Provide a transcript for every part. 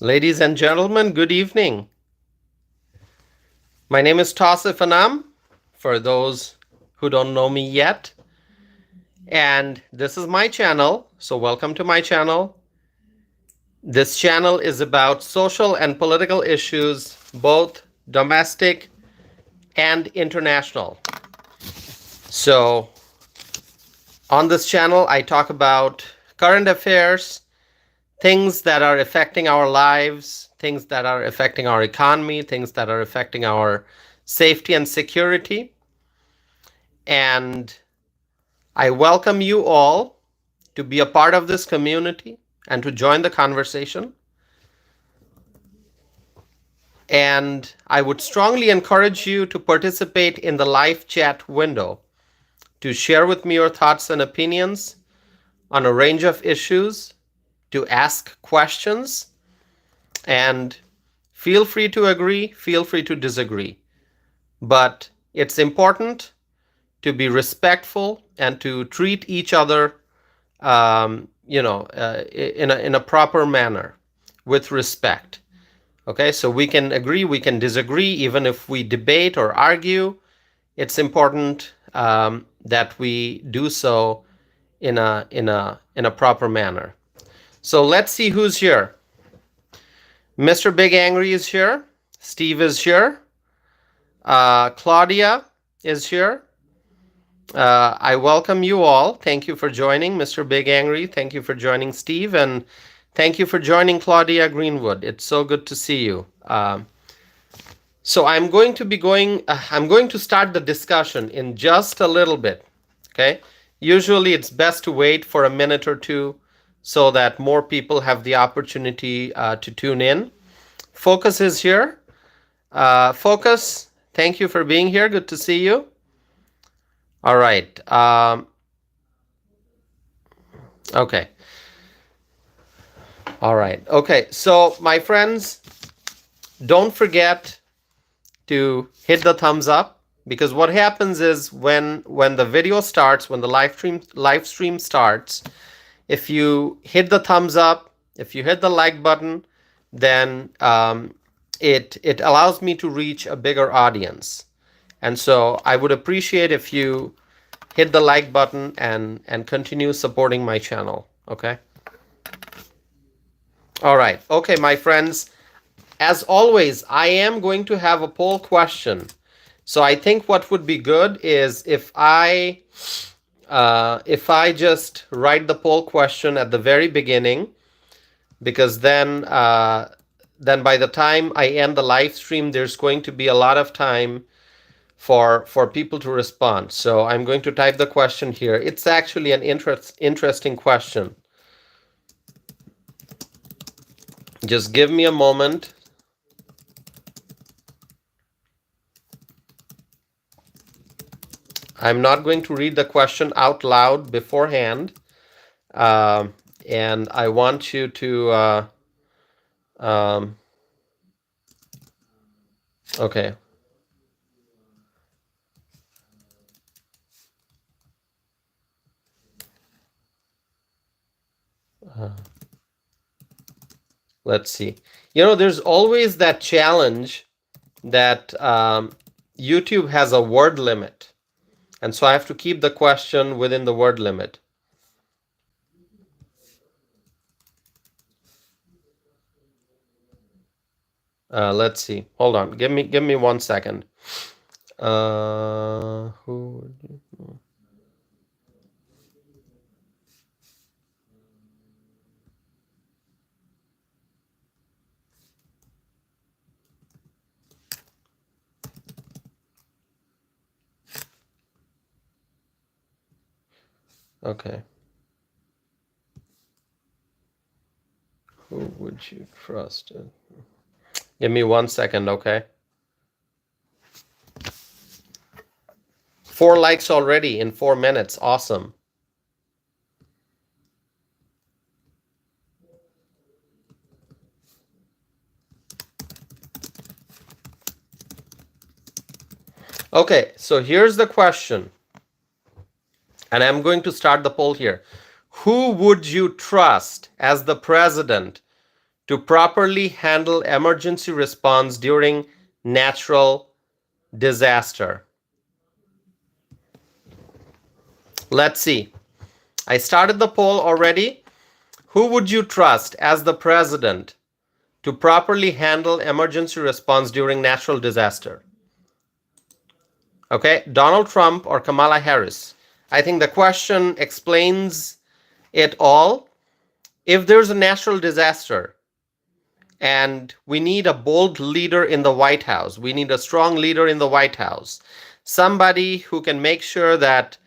Ladies and gentlemen, good evening. My name is Tausif Anam, for those who don't know me yet. And this is my channel, so welcome to my channel. This channel is about social and political issues, both domestic and international. So on this channel, I talk about current affairs, things that are affecting our lives, things that are affecting our economy, things that are affecting our safety and security. And I welcome you all to be a part of this community and to join the conversation. And I would strongly encourage you to participate in the live chat window to share with me your thoughts and opinions on a range of issues, to ask questions, and feel free to agree, feel free to disagree. But it's important to be respectful and to treat each other, in a proper manner with respect. Okay, so we can agree, we can disagree, even if we debate or argue. It's important that we do so in a proper manner. So let's see who's here. Mr. Big Angry is here. Steve is here. Claudia is here. I welcome you all. Thank you for joining, Mr. Big Angry. Thank you for joining, Steve, and thank you for joining, Claudia Greenwood. It's so good to see you. So I'm going to start the discussion in just a little bit. Okay. Usually it's best to wait for a minute or two so that more people have the opportunity to tune in. Focus is here. Focus, thank you for being here. Good to see you. All right. Okay. All right. Okay. So, my friends, don't forget to hit the thumbs up, because what happens is when the video starts, when the live stream starts, if you hit the thumbs up, if you hit the like button, then it allows me to reach a bigger audience. And so I would appreciate if you hit the like button and continue supporting my channel. Okay. All right. Okay, my friends. As always, I am going to have a poll question. So I think what would be good is if I just write the poll question at the very beginning, because then by the time I end the live stream, there's going to be a lot of time for people to respond. So I'm going to type the question here. It's actually an interesting question. Just give me a moment. I'm not going to read the question out loud beforehand. And I want you to, okay. Let's see. There's always that challenge that YouTube has a word limit. And so I have to keep the question within the word limit. Let's see. Hold on. Give me 1 second. Who would you? Okay. Who would you trust? Give me 1 second, okay? 4 likes already in 4 minutes. Awesome. Okay, so here's the question. And I'm going to start the poll here. Who would you trust as the president to properly handle emergency response during natural disaster? Let's see. I started the poll already. Who would you trust as the president to properly handle emergency response during natural disaster? Okay, Donald Trump or Kamala Harris? I think the question explains it all. If there's a natural disaster and we need a bold leader in the White House, we need a strong leader in the White House, somebody who can make sure that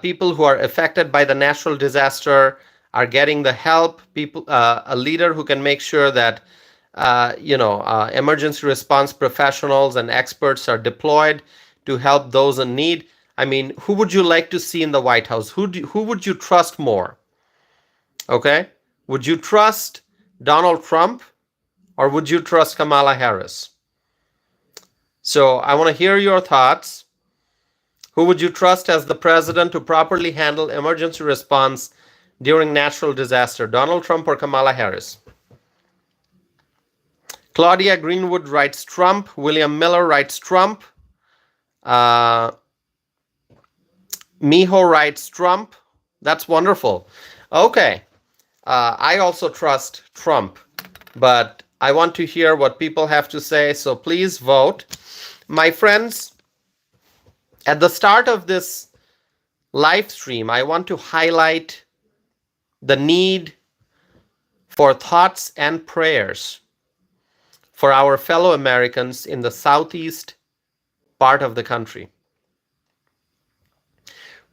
people who are affected by the natural disaster are getting the help, a leader who can make sure that emergency response professionals and experts are deployed to help those in need. I mean, who would you like to see in the White House? Who would you trust more? Okay? Would you trust Donald Trump or would you trust Kamala Harris? So I want to hear your thoughts. Who would you trust as the president to properly handle emergency response during natural disaster? Donald Trump or Kamala Harris? Claudia Greenwood writes Trump. William Miller writes Trump. Miho writes Trump. That's wonderful. Okay. I also trust Trump, but I want to hear what people have to say, so please vote. My friends, at the start of this live stream, I want to highlight the need for thoughts and prayers for our fellow Americans in the southeast part of the country.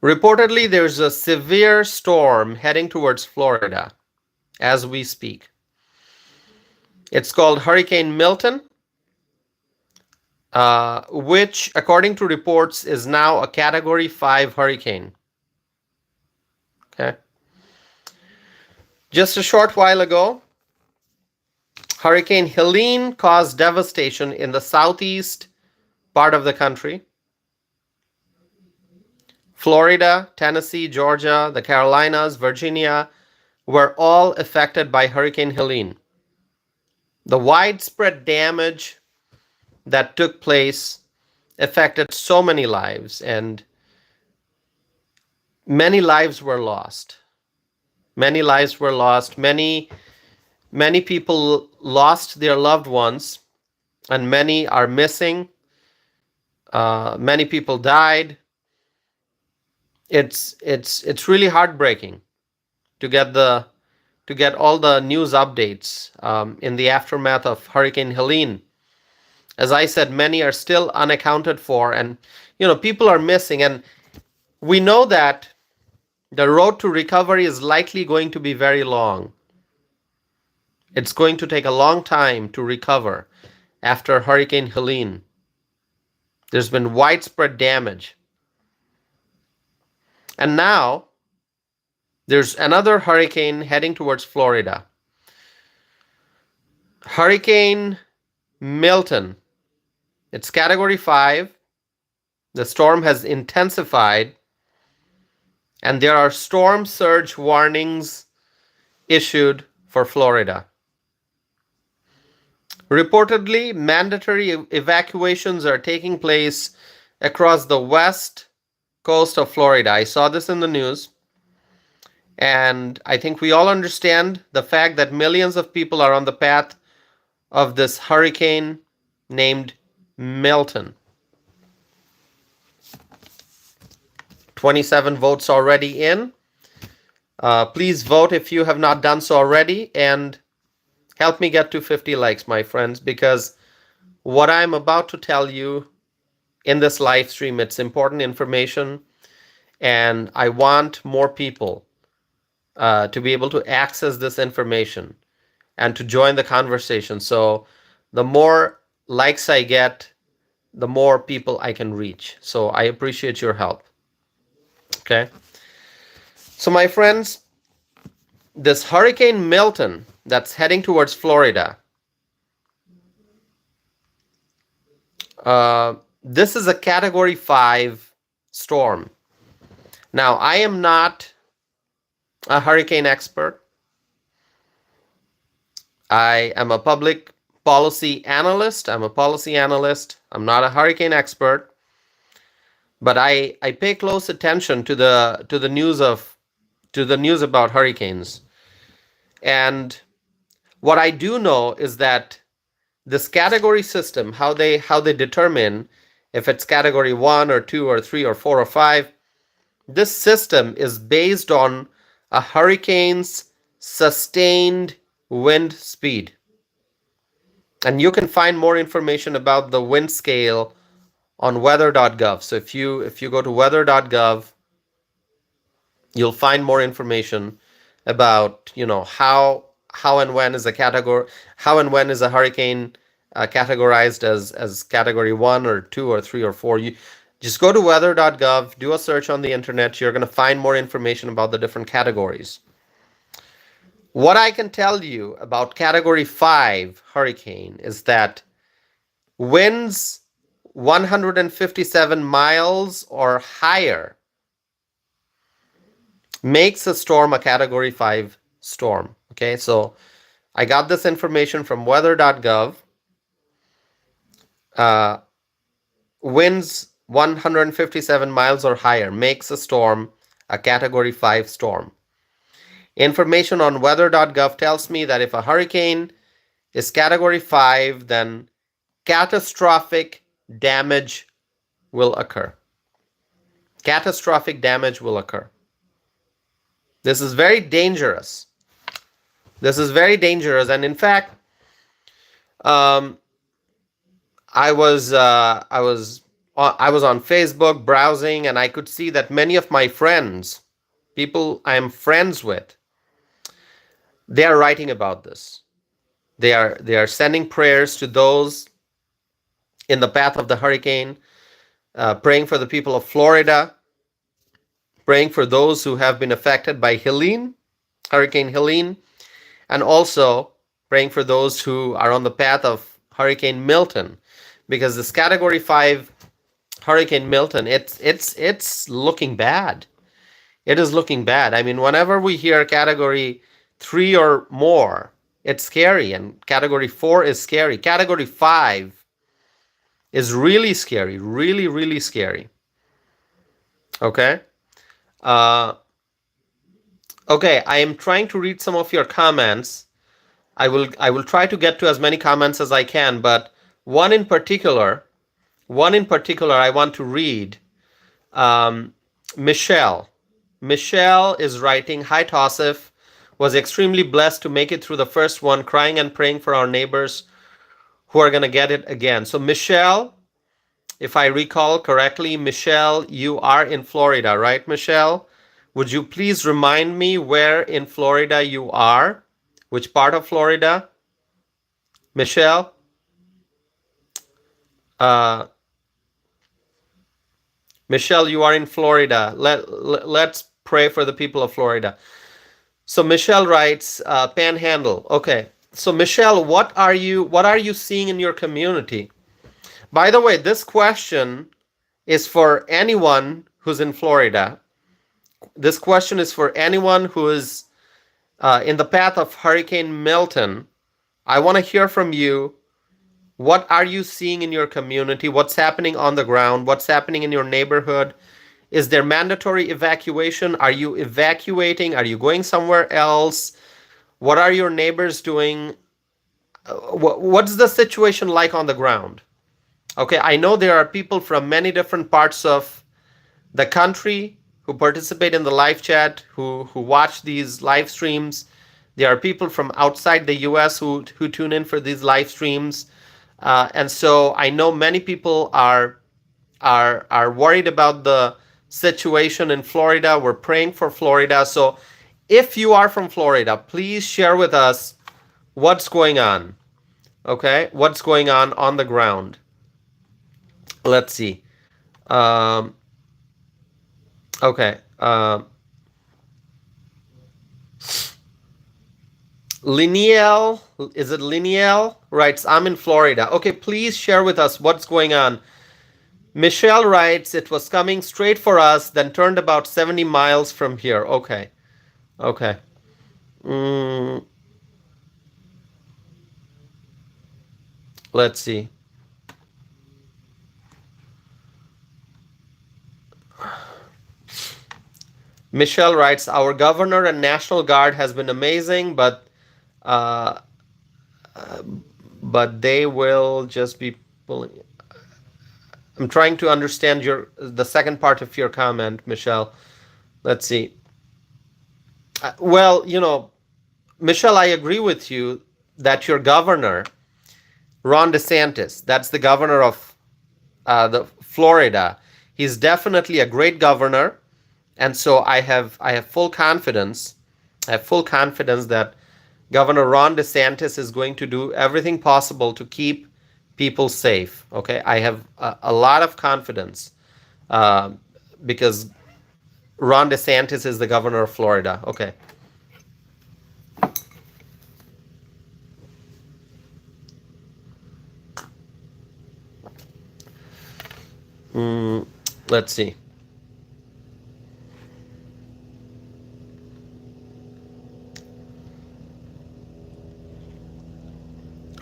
Reportedly, there's a severe storm heading towards Florida as we speak. It's called Hurricane Milton, which, according to reports, is now a Category 5 hurricane. Okay. Just a short while ago, Hurricane Helene caused devastation in the southeast part of the country. Florida, Tennessee, Georgia, the Carolinas, Virginia were all affected by Hurricane Helene. The widespread damage that took place affected so many lives, and many lives were lost. Many lives were lost. Many people lost their loved ones, and many are missing. Many people died. It's really heartbreaking to get all the news updates in the aftermath of Hurricane Helene. As I said, many are still unaccounted for, and people are missing, and we know that the road to recovery is likely going to be very long. It's going to take a long time to recover after Hurricane Helene. There's been widespread damage. And now there's another hurricane heading towards Florida. Hurricane Milton. It's Category 5. The storm has intensified, and there are storm surge warnings issued for Florida. Reportedly, mandatory evacuations are taking place across the west coast of Florida. I saw this in the news, and I think we all understand the fact that millions of people are on the path of this hurricane named Milton. 27 votes already in. Please vote if you have not done so already, and help me get to 50 likes, my friends, because what I'm about to tell you in this live stream, it's important information, and I want more people to be able to access this information and to join the conversation. So the more likes I get, the more people I can reach. So I appreciate your help. Okay. So my friends, this Hurricane Milton that's heading towards Florida, this is a Category 5 storm. Now, I am not a hurricane expert. I am a public policy analyst. I'm a policy analyst. I'm not a hurricane expert, but I pay close attention to the news of to the news about hurricanes. And what I do know is that this category system, how they determine if it's category 1 or 2 or 3 or 4 or 5, this system is based on a hurricane's sustained wind speed. And you can find more information about the wind scale on weather.gov. So if you go to weather.gov, you'll find more information about, how and when is a category, how and when is a hurricane categorized as category 1 or 2 or 3 or 4. You just go to weather.gov, do a search on the internet. You're going to find more information about the different categories. What I can tell you about category 5 hurricane is that winds 157 miles or higher makes a storm a category 5 storm. Okay, so I got this information from weather.gov. Winds 157 miles or higher makes a storm a category 5 storm. Information on weather.gov tells me that if a hurricane is category 5, then catastrophic damage will occur. Catastrophic damage will occur. This is very dangerous. This is very dangerous. And in fact, I was on Facebook browsing, and I could see that many of my friends, people I am friends with, they are writing about this. They are sending prayers to those in the path of the hurricane, praying for the people of Florida, praying for those who have been affected by Hurricane Helene, and also praying for those who are on the path of Hurricane Milton, because this category 5 Hurricane Milton, it's looking bad. It is looking bad. I mean, whenever we hear category 3 or more, it's scary, and category 4 is scary. Category 5 is really scary, really, really scary. Okay? Okay, I am trying to read some of your comments. I will try to get to as many comments as I can, but one in particular I want to read. Michelle is writing, "Hi Tosif, was extremely blessed to make it through the first one, crying and praying for our neighbors who are going to get it again." So Michelle, if I recall correctly, Michelle, you are in Florida, right, Michelle? Would you please remind me where in Florida you are? Which part of Florida? Michelle? Michelle, you are in Florida. Let's pray for the people of Florida. So Michelle writes, Panhandle. Okay. So Michelle, what are you seeing in your community? By the way, this question is for anyone who's in Florida. This question is for anyone who is in the path of Hurricane Milton. I want to hear from you. What are you seeing in your community? What's happening on the ground? What's happening in your neighborhood? Is there mandatory evacuation? Are you evacuating? Are you going somewhere else? What are your neighbors doing? What's the situation like on the ground? Okay, I know there are people from many different parts of the country who participate in the live chat, who watch these live streams. There are people from outside the US who tune in for these live streams. And so I know many people are worried about the situation in Florida. We're praying for Florida. So if you are from Florida, please share with us what's going on. Okay, what's going on the ground. Let's see. Okay. Lineal, is it Lineal? Writes, I'm in Florida. Okay, please share with us what's going on. Michelle writes, it was coming straight for us, then turned about 70 miles from here. Okay. Okay. Let's see. Michelle writes, our governor and National Guard has been amazing, uh, but they will just be pulling. I'm trying to understand the second part of your comment, Michelle. Let's see. Well, Michelle, I agree with you that your governor, Ron DeSantis, that's the governor of the Florida. He's definitely a great governor, and so I have full confidence. I have full confidence that Governor Ron DeSantis is going to do everything possible to keep people safe. Okay, I have a lot of confidence uh, because Ron DeSantis is the governor of Florida. Okay. Mm, let's see.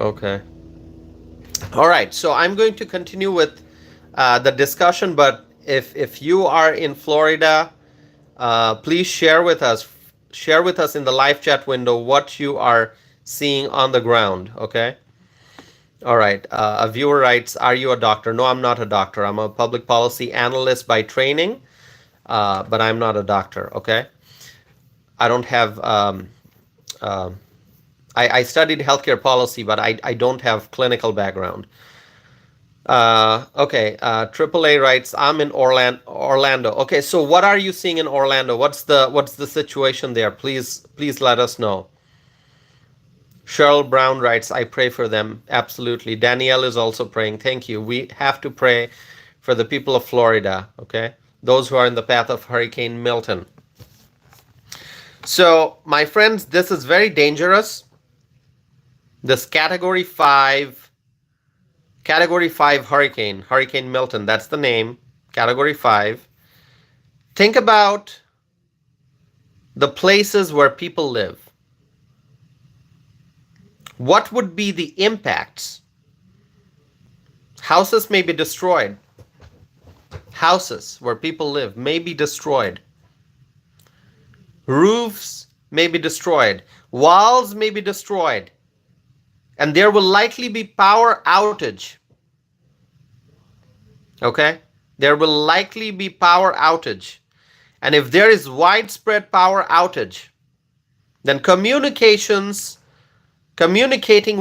Okay. All right. So I'm going to continue with the discussion, but if you are in Florida, please share with us in the live chat window what you are seeing on the ground. Okay. All right. A viewer writes, "Are you a doctor?" No, I'm not a doctor. I'm a public policy analyst by training, but I'm not a doctor. Okay. I don't have. Uh, I studied healthcare policy, but I don't have clinical background. Okay. AAA writes, "I'm in Orlando." Okay. So what are you seeing in Orlando? What's the situation there? Please let us know. Cheryl Brown writes, I pray for them. Absolutely. Danielle is also praying. Thank you. We have to pray for the people of Florida, okay? Those who are in the path of Hurricane Milton. So, my friends, this is very dangerous. This category 5 hurricane, Hurricane Milton, that's the name, category 5. Think about the places where people live. What would be the impacts? Houses may be destroyed. Houses where people live may be destroyed. Roofs may be destroyed. Walls may be destroyed. And there will likely be power outage. Okay? There will likely be power outage. And if there is widespread power outage, then communicating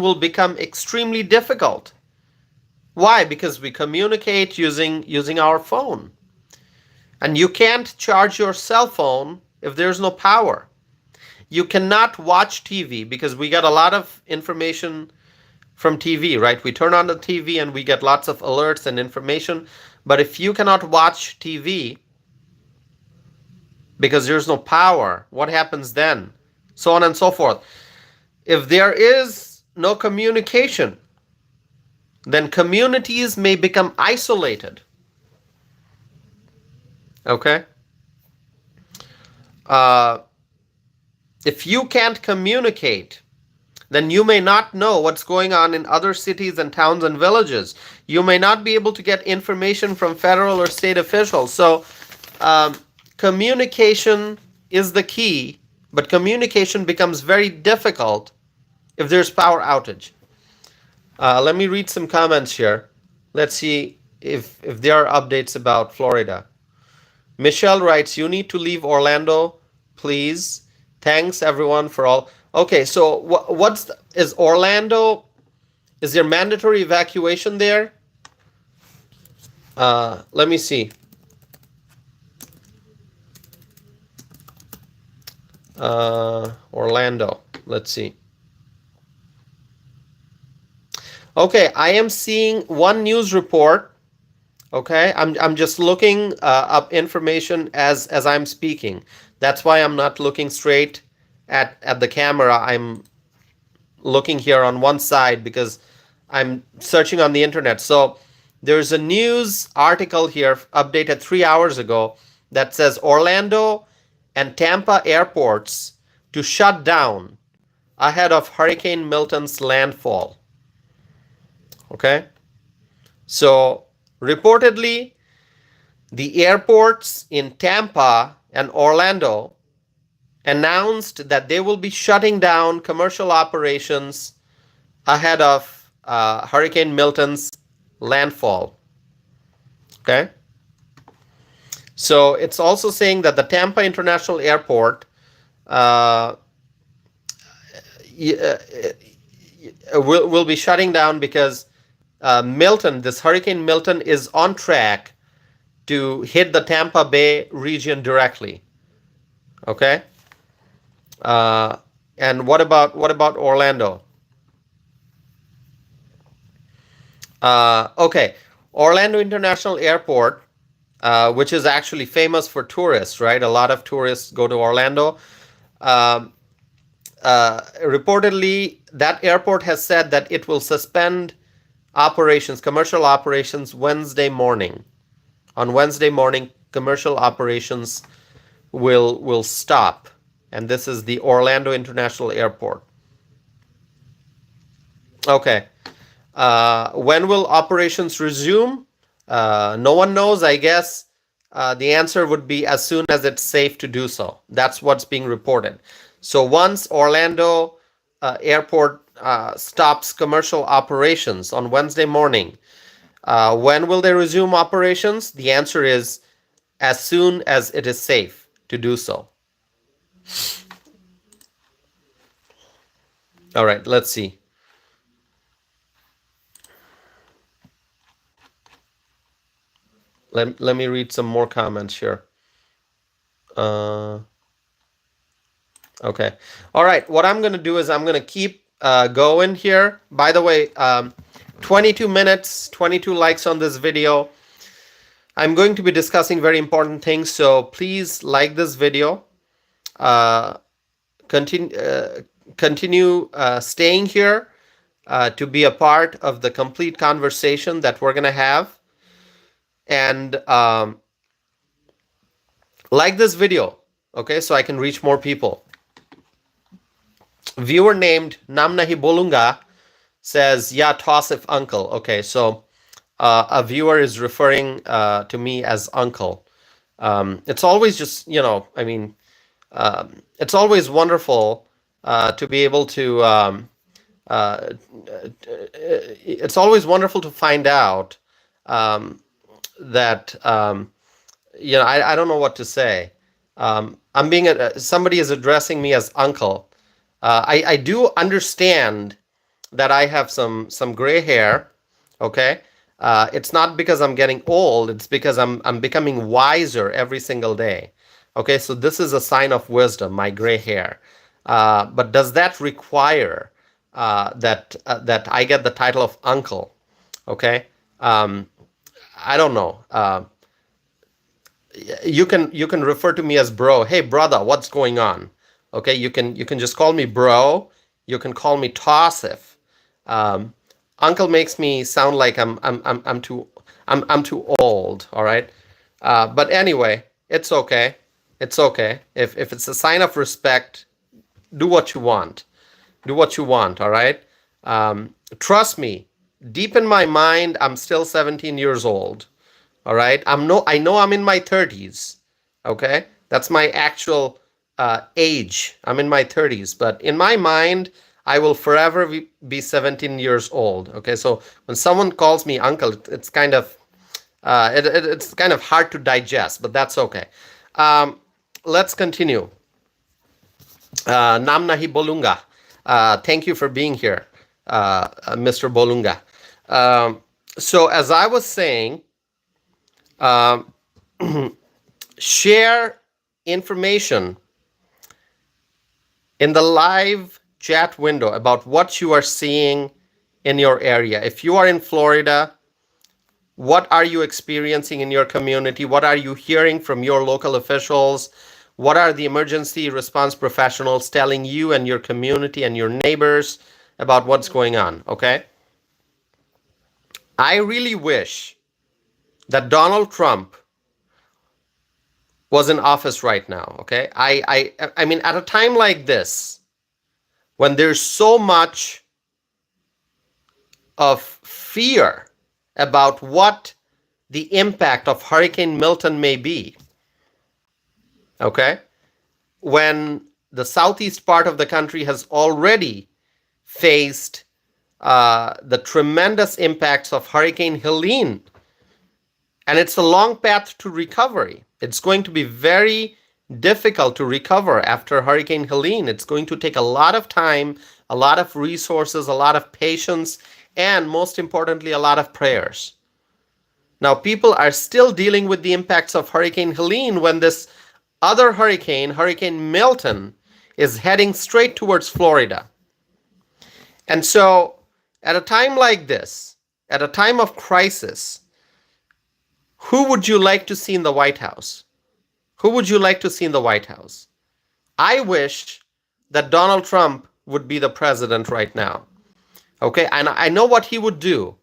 will become extremely difficult. Why? Because we communicate using our phone. And you can't charge your cell phone if there's no power. You cannot watch TV because we get a lot of information from TV, right? We turn on the TV and we get lots of alerts and information. But if you cannot watch TV because there's no power, what happens then? So on and so forth. If there is no communication, then communities may become isolated. Okay? If you can't communicate, then you may not know what's going on in other cities and towns and villages. You may not be able to get information from federal or state officials. So, communication is the key, but communication becomes very difficult if there's power outage. Let me read some comments here. Let's see if there are updates about Florida. Michelle writes, you need to leave Orlando, please. Thanks everyone for all. Okay, so is Orlando, is there mandatory evacuation there? Let me see. Orlando, let's see. Okay, I am seeing one news report. Okay, I'm just looking up information as I'm speaking. That's why I'm not looking straight at the camera. I'm looking here on one side because I'm searching on the internet. So there's a news article here updated 3 hours ago that says Orlando and Tampa airports to shut down ahead of Hurricane Milton's landfall. Okay? So, reportedly, the airports in Tampa and Orlando announced that they will be shutting down commercial operations ahead of Hurricane Milton's landfall. Okay? So it's also saying that the Tampa International Airport uh, will be shutting down because Milton, this Hurricane Milton, is on track to hit the Tampa Bay region directly. Okay, and what about Orlando? Okay, Orlando International Airport, which is actually famous for tourists, right? A lot of tourists go to Orlando. Um, Reportedly, that airport has said that it will suspend operations, commercial operations, Wednesday morning. On Wednesday morning, commercial operations will stop, and this is the Orlando International Airport. Okay. When will operations resume? No one knows, I guess. The answer would be as soon as it's safe to do so. That's what's being reported. So once Orlando Airport stops commercial operations on Wednesday morning, when will they resume operations? The answer is as soon as it is safe to do so. All right, let's see. Let me read some more comments here. Uh, okay. All right. What I'm going to do is I'm going to keep going here. By the way, 22 minutes, 22 likes on this video. I'm going to be discussing very important things, so please like this video. Uh, continue staying here to be a part of the complete conversation that we're going to have. And like this video, okay, so I can reach more people. Viewer named Namnahi Bolunga says, yeah, Tosif uncle. Okay, so a viewer is referring to me as uncle. It's always just, I mean, it's always wonderful to be able to, it's always wonderful to find out that, I don't know what to say. I'm being, somebody is addressing me as uncle. I do understand that I have some gray hair. Okay, it's not because I'm getting old. It's because I'm becoming wiser every single day. Okay, so this is a sign of wisdom, my gray hair. But does that require that I get the title of uncle? Okay, I don't know. You can refer to me as bro. Hey brother, what's going on? Okay, you can just call me bro. You can call me Tosif. Uncle makes me sound like I'm too old. All right, but anyway, it's okay. It's okay. If it's a sign of respect, do what you want. Do what you want. All right. Trust me. Deep in my mind, I'm still 17 years old. All right. I know I'm in my 30s. Okay, that's my actual age. I'm in my 30s, but in my mind, I will forever be 17 years old. Okay, so when someone calls me uncle, it's kind of it's kind of hard to digest, but that's okay. Let's continue. Namnahi Bolunga, thank you for being here, Mr. Bolunga. So as I was saying, um, share information in the live chat window about what you are seeing in your area. If you are in Florida, what are you experiencing in your community? What are you hearing from your local officials? What are the emergency response professionals telling you and your community and your neighbors about what's going on? Okay? I really wish that Donald Trump was in office right now. Okay? I mean, at a time like this, when there's so much of fear about what the impact of Hurricane Milton may be, okay, when the southeast part of the country has already faced the tremendous impacts of Hurricane Helene. And it's a long path to recovery. It's going to be very difficult to recover after Hurricane Helene. It's going to take a lot of time, a lot of resources, a lot of patience, and most importantly, a lot of prayers. Now, people are still dealing with the impacts of Hurricane Helene when this other hurricane, Hurricane Milton, is heading straight towards Florida. And so, at a time like this, at a time of crisis, who would you like to see in the White House? Who would you like to see in the White House? I wish that Donald Trump would be the president right now. Okay, and I know what he would do.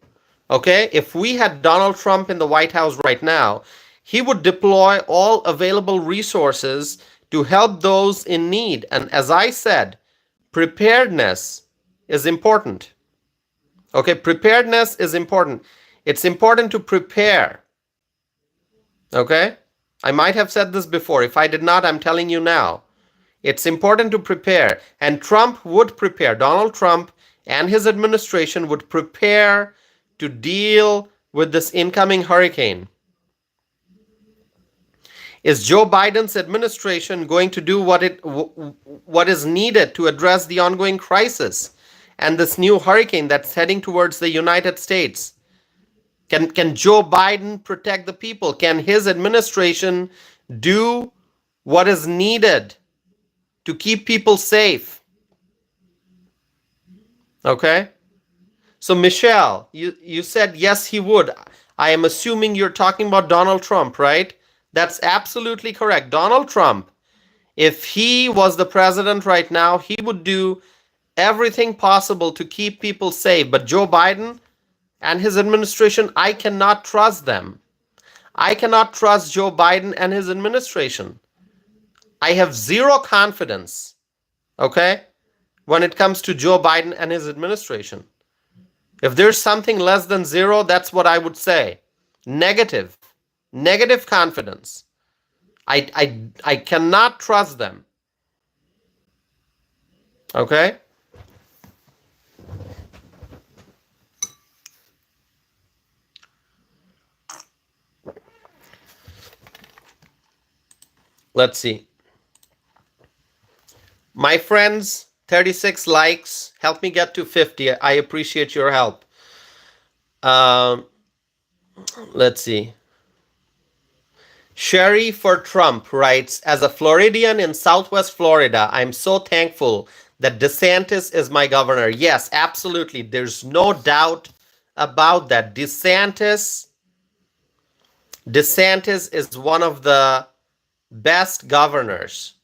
Okay, if we had Donald Trump in the White House right now, he would deploy all available resources to help those in need. And as I said, preparedness is important. Okay, preparedness is important. It's important to prepare. Okay, I might have said this before. If I did not, I'm telling you now. It's important to prepare. And Trump would prepare. Donald Trump and his administration would prepare to deal with this incoming hurricane. Is Joe Biden's administration going to do what is needed to address the ongoing crisis and this new hurricane that's heading towards the United States? Can Joe Biden protect the people? Can his administration do what is needed to keep people safe? Okay? So Michelle, you said yes, he would. I am assuming you're talking about Donald Trump, right? That's absolutely correct. Donald Trump, if he was the president right now, he would do everything possible to keep people safe. But Joe Biden and his administration, I cannot trust them. I cannot trust Joe Biden and his administration. I have zero confidence, okay, when it comes to Joe Biden and his administration. If there's something less than zero, that's what I would say. Negative confidence. I cannot trust them. Okay? Let's see. My friends, 36 likes. Help me get to 50. I appreciate your help. Let's see. Sherry for Trump writes, as a Floridian in Southwest Florida, I'm so thankful that DeSantis is my governor. Yes, absolutely. There's no doubt about that. DeSantis is one of the best governors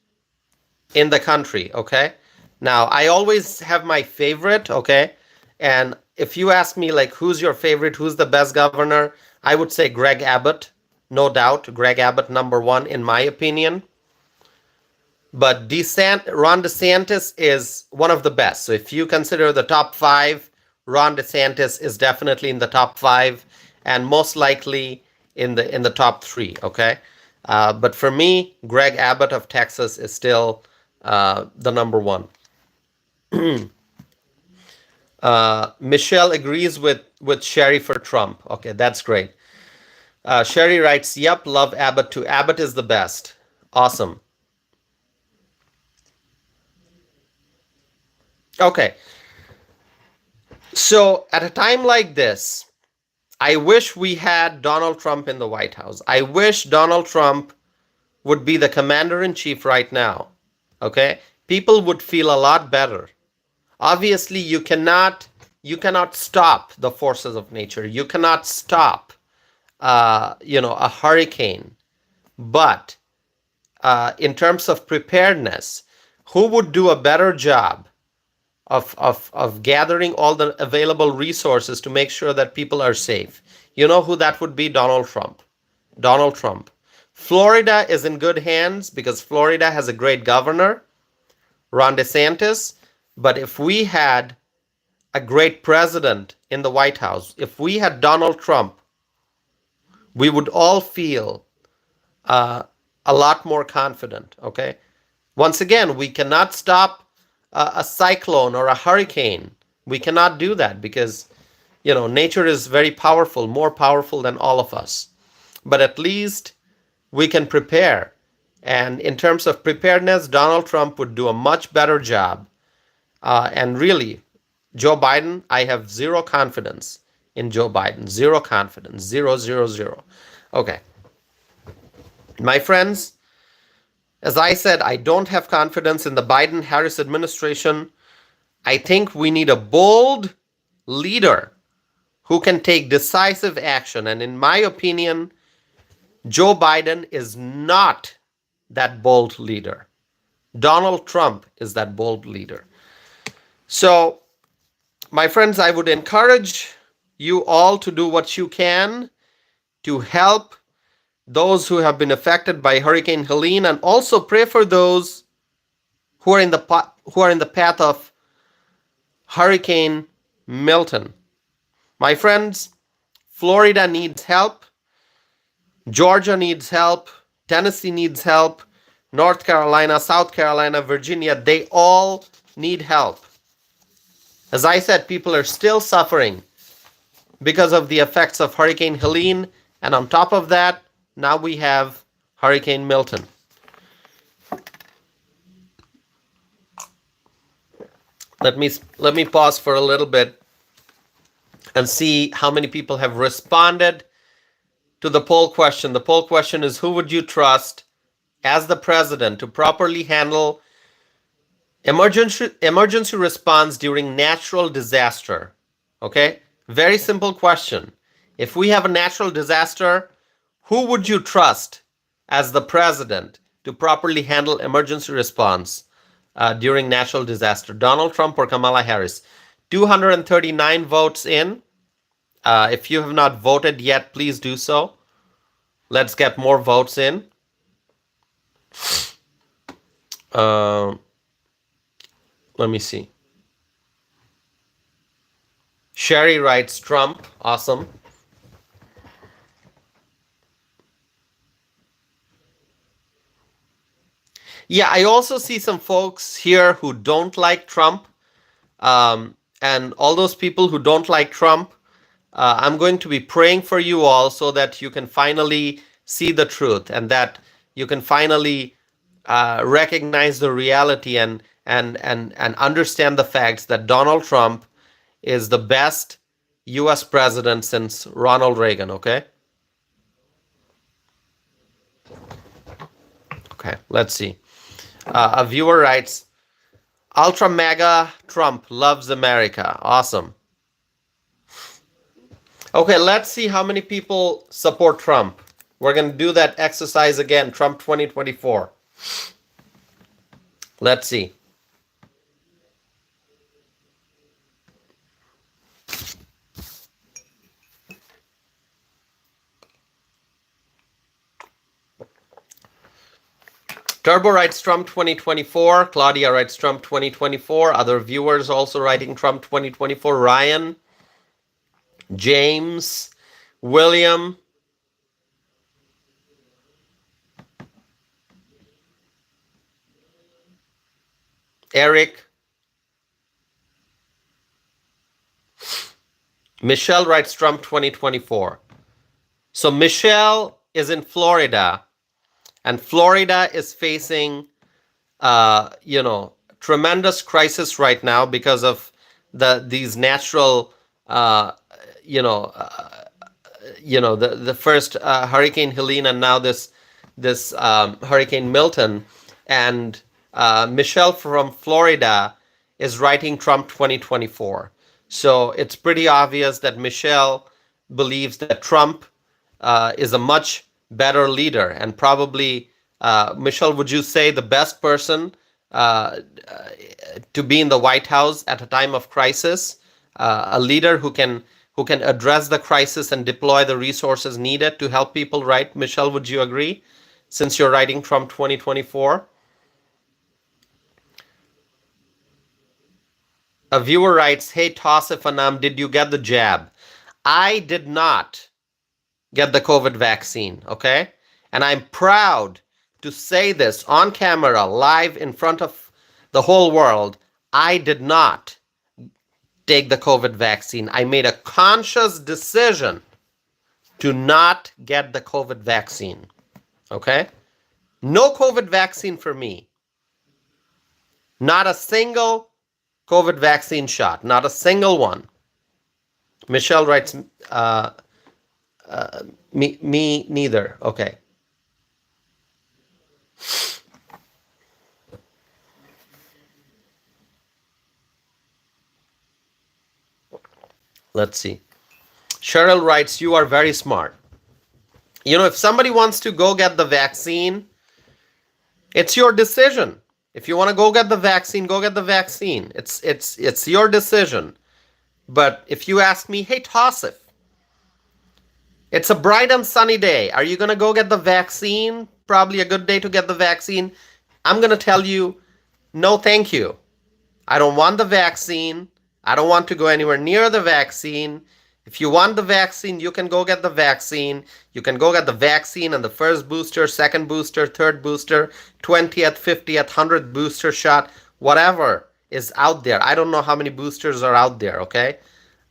in the country, okay? Now, I always have my favorite, okay? And if you ask me, like, who's your favorite, who's the best governor, I would say Greg Abbott. No doubt, Greg Abbott, number one, in my opinion. But Ron DeSantis is one of the best. So if you consider the top five, Ron DeSantis is definitely in the top five, and most likely in the top three, okay? But for me, Greg Abbott of Texas is still the number one. Michelle agrees with Sherry for Trump. Okay, that's great. Sherry writes, yep, love Abbott too. Abbott is the best. Awesome. Okay. So at a time like this, I wish we had Donald Trump in the White House. I wish Donald Trump would be the commander-in-chief right now. Okay? People would feel a lot better. Obviously, you cannot stop the forces of nature. You cannot stop a hurricane. But in terms of preparedness, who would do a better job of gathering all the available resources to make sure that people are safe? You know who that would be? Donald Trump. Donald Trump. Florida is in good hands because Florida has a great governor, Ron DeSantis. But if we had a great president in the White House, if we had Donald Trump, we would all feel uh, a lot more confident. Okay. Once again, we cannot stop a cyclone or a hurricane. We cannot do that because, nature is very powerful, more powerful than all of us. But at least we can prepare. And in terms of preparedness, Donald Trump would do a much better job. And really, Joe Biden, I have zero confidence in Joe Biden. Zero confidence. Zero, zero, zero. Okay. My friends, as I said, I don't have confidence in the Biden Harris administration. I think we need a bold leader who can take decisive action. And in my opinion, Joe Biden is not that bold leader. Donald Trump is that bold leader. So, my friends, I would encourage you all to do what you can to help those who have been affected by Hurricane Helene, and also pray for those who are in the path of Hurricane Milton. My friends, Florida needs help, Georgia needs help, Tennessee needs help, North Carolina, South Carolina, Virginia, they all need help. As I said, people are still suffering because of the effects of Hurricane Helene, and on top of that, now we have Hurricane Milton. Let me pause for a little bit and see how many people have responded to the poll question. The poll question is, who would you trust as the president to properly handle emergency response during natural disaster? Okay? Very simple question. If we have a natural disaster, who would you trust as the president to properly handle emergency response during natural disaster? Donald Trump or Kamala Harris? 239 votes in. If you have not voted yet, please do so. Let's get more votes in. Let me see. Sherry writes Trump. Awesome. Yeah, I also see some folks here who don't like Trump. And all those people who don't like Trump, I'm going to be praying for you all so that you can finally see the truth and that you can finally recognize the reality and understand the facts that Donald Trump is the best U.S. president since Ronald Reagan, okay? Okay, let's see. A viewer writes, Ultra MAGA Trump loves America. Awesome. Okay, let's see how many people support Trump. We're going to do that exercise again, Trump 2024. Let's see. Turbo writes Trump 2024. Claudia writes Trump 2024. Other viewers also writing Trump 2024. Ryan, James, William, Eric, Michelle writes Trump 2024. So Michelle is in Florida, and Florida is facing, tremendous crisis right now because of these natural, the first Hurricane Helene and now this Hurricane Milton. And Michelle from Florida is writing Trump 2024. So it's pretty obvious that Michelle believes that Trump is a much better leader, and probably, Michelle, would you say the best person to be in the White House at a time of crisis? A leader who can address the crisis and deploy the resources needed to help people, right? Michelle, would you agree? Since you're writing Trump 2024. A viewer writes, hey, Tosif Anam, did you get the jab? I did not get the COVID vaccine, okay? And I'm proud to say this on camera, live in front of the whole world. I did not take the COVID vaccine. I made a conscious decision to not get the COVID vaccine, okay? No COVID vaccine for me. Not a single COVID vaccine shot, not a single one. Michelle writes, me neither. Okay. Let's see. Cheryl writes, you are very smart. You know, if somebody wants to go get the vaccine, it's your decision. If you want to go get the vaccine, go get the vaccine. It's your decision. But if you ask me, hey, Tosif, it's a bright and sunny day. Are you going to go get the vaccine? Probably a good day to get the vaccine. I'm going to tell you, no, thank you. I don't want the vaccine. I don't want to go anywhere near the vaccine. If you want the vaccine, you can go get the vaccine. You can go get the vaccine and the first booster, second booster, third booster, 20th, 50th, 100th booster shot, whatever is out there. I don't know how many boosters are out there, okay?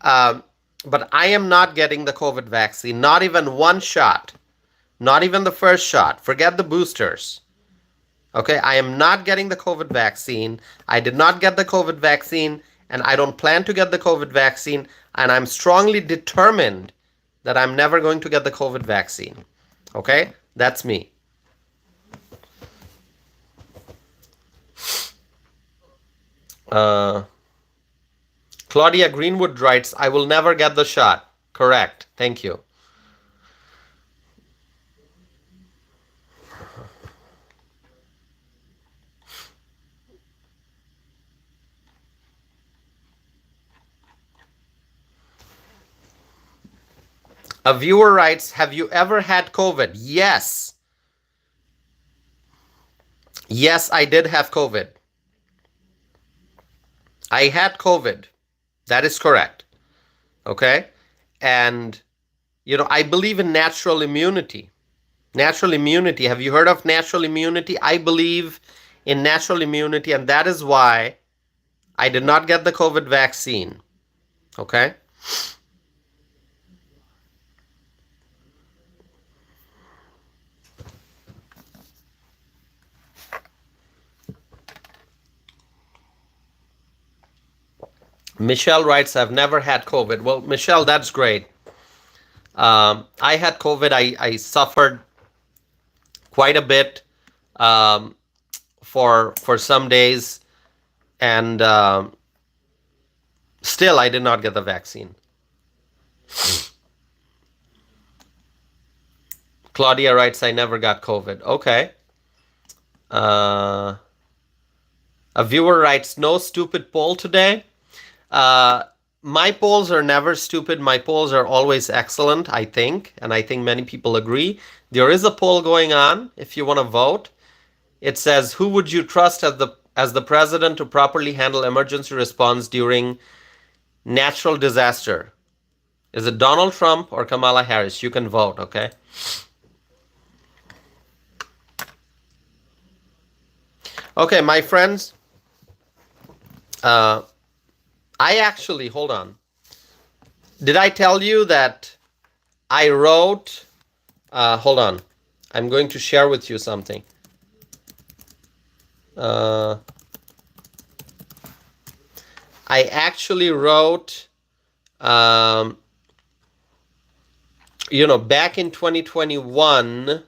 But I am not getting the COVID vaccine, not even one shot, not even the first shot. Forget the boosters. Okay, I am not getting the COVID vaccine. I did not get the COVID vaccine, and I don't plan to get the COVID vaccine, and I'm strongly determined that I'm never going to get the COVID vaccine. Okay, that's me. Claudia Greenwood writes, I will never get the shot. Correct. Thank you. A viewer writes, have you ever had COVID? Yes. Yes, I did have COVID. I had COVID. That is correct. Okay? And, you know, I believe in natural immunity. Natural immunity. Have you heard of natural immunity? I believe in natural immunity, and that is why I did not get the COVID vaccine. Okay? Michelle writes, I've never had COVID. Well, Michelle, that's great. I had COVID. I suffered quite a bit for some days, and still I did not get the vaccine. Claudia writes, I never got COVID. Okay. A viewer writes, no stupid poll today. My polls are never stupid. My polls are always excellent, I think, and I think many people agree. There is a poll going on if you want to vote. It says, who would you trust as the president to properly handle emergency response during natural disaster? Is it Donald Trump or Kamala Harris? You can vote, okay? Okay, my friends, I actually, hold on. Did I tell you that I wrote, hold on. I'm going to share with you something. I actually wrote, you know, back in 2021,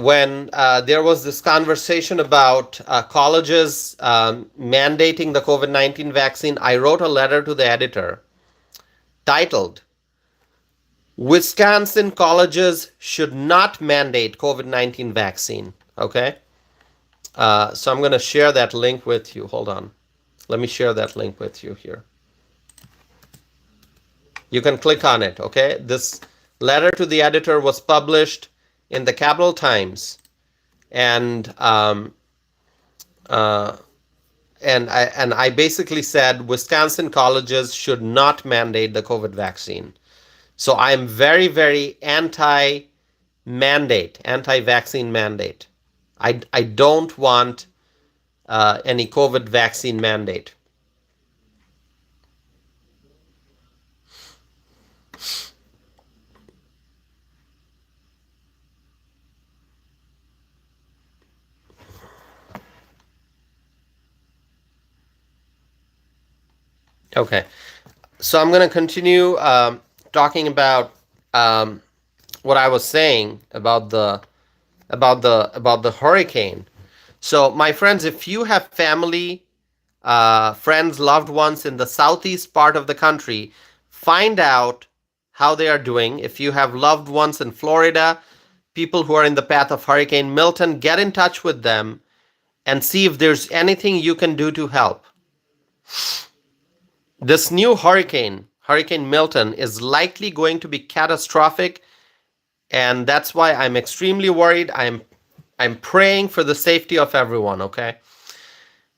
when there was this conversation about colleges mandating the COVID-19 vaccine, I wrote a letter to the editor titled, Wisconsin colleges should not mandate COVID-19 vaccine. Okay? So I'm going to share that link with you. Hold on. Let me share that link with you here. You can click on it, okay? This letter to the editor was published in the Capital Times, and And I basically said Wisconsin colleges should not mandate the COVID vaccine. So I am very, very anti-vaccine mandate. I don't want any COVID vaccine mandate. Okay, so I'm going to continue talking about um, what I was saying about the hurricane. So, my friends, if you have family, friends, loved ones in the southeast part of the country, find out how they are doing. If you have loved ones in Florida, people who are in the path of Hurricane Milton, get in touch with them and see if there's anything you can do to help. This new hurricane, Hurricane Milton, is likely going to be catastrophic, and that's why I'm extremely worried. I'm praying for the safety of everyone, okay?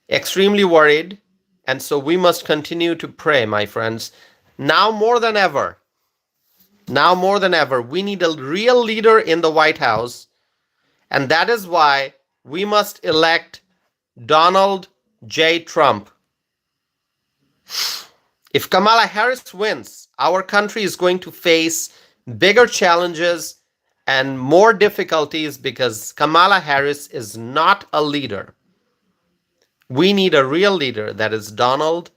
Extremely worried, and so we must continue to pray, my friends. Now more than ever, we need a real leader in the White House, and that is why we must elect Donald J. Trump. If Kamala Harris wins, our country is going to face bigger challenges and more difficulties because Kamala Harris is not a leader. We need a real leader, that is Donald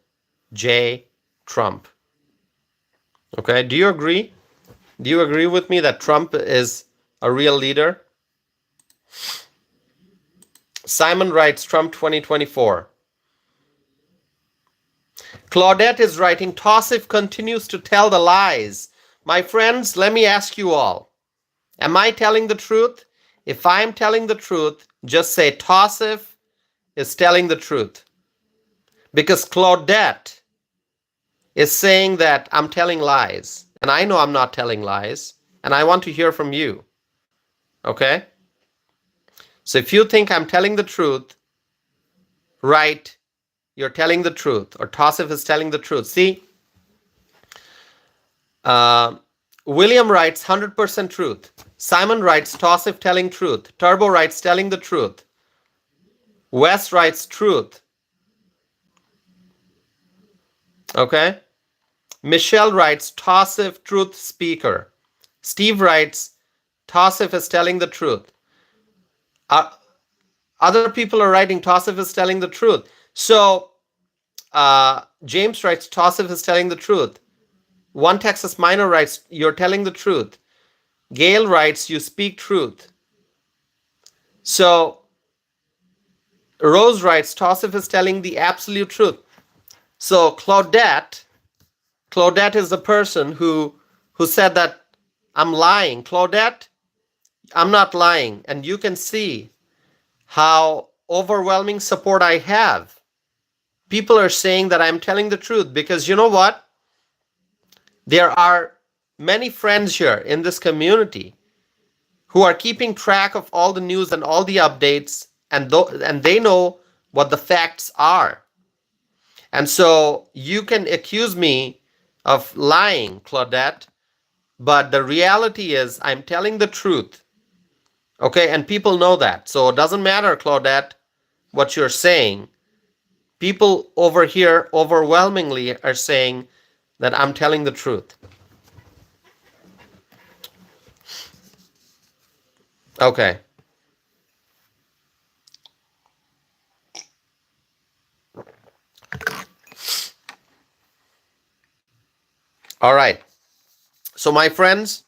J. Trump. Okay, do you agree? Do you agree with me that Trump is a real leader? Simon writes Trump 2024. Claudette is writing, Tausif continues to tell the lies. My friends, let me ask you all. Am I telling the truth? If I'm telling the truth, just say Tausif is telling the truth. Because Claudette is saying that I'm telling lies. And I know I'm not telling lies. And I want to hear from you. Okay? So if you think I'm telling the truth, write, you're telling the truth. Or Tausif is telling the truth. See? William writes 100% truth. Simon writes Tausif telling truth. Turbo writes telling the truth. Wes writes truth. Okay? Michelle writes Tausif truth speaker. Steve writes Tausif is telling the truth. Other people are writing Tausif is telling the truth. So James writes Tausif is telling the truth. One Texas Minor writes you're telling the truth. Gail writes you speak truth. So Rose writes Tausif is telling the absolute truth. So Claudette is the person who said that I'm lying. Claudette, I'm not lying. And you can see how overwhelming support I have. People are saying that I'm telling the truth because you know what? There are many friends here in this community who are keeping track of all the news and all the updates, and they know what the facts are. And so you can accuse me of lying, Claudette, but the reality is I'm telling the truth. Okay, and people know that. So it doesn't matter, Claudette, what you're saying. People over here overwhelmingly are saying that I'm telling the truth. Okay. All right. So, my friends,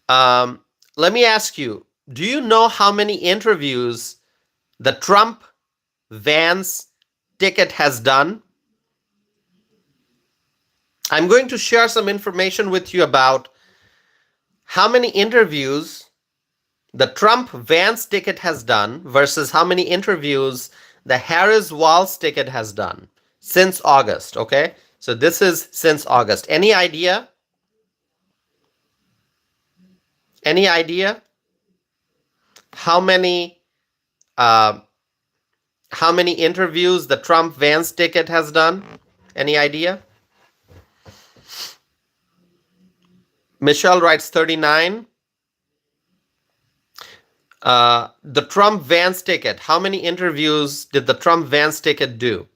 let me ask you, do you know how many interviews the Trump Vance ticket has done? I'm going to share some information with you about how many interviews the Trump Vance ticket has done versus how many interviews the Harris Walz ticket has done since August. Okay, so this is since August. Any idea? Any idea how many how many interviews the Trump Vance ticket has done? Any idea? Michelle writes 39. The Trump Vance ticket, how many interviews did the Trump Vance ticket do?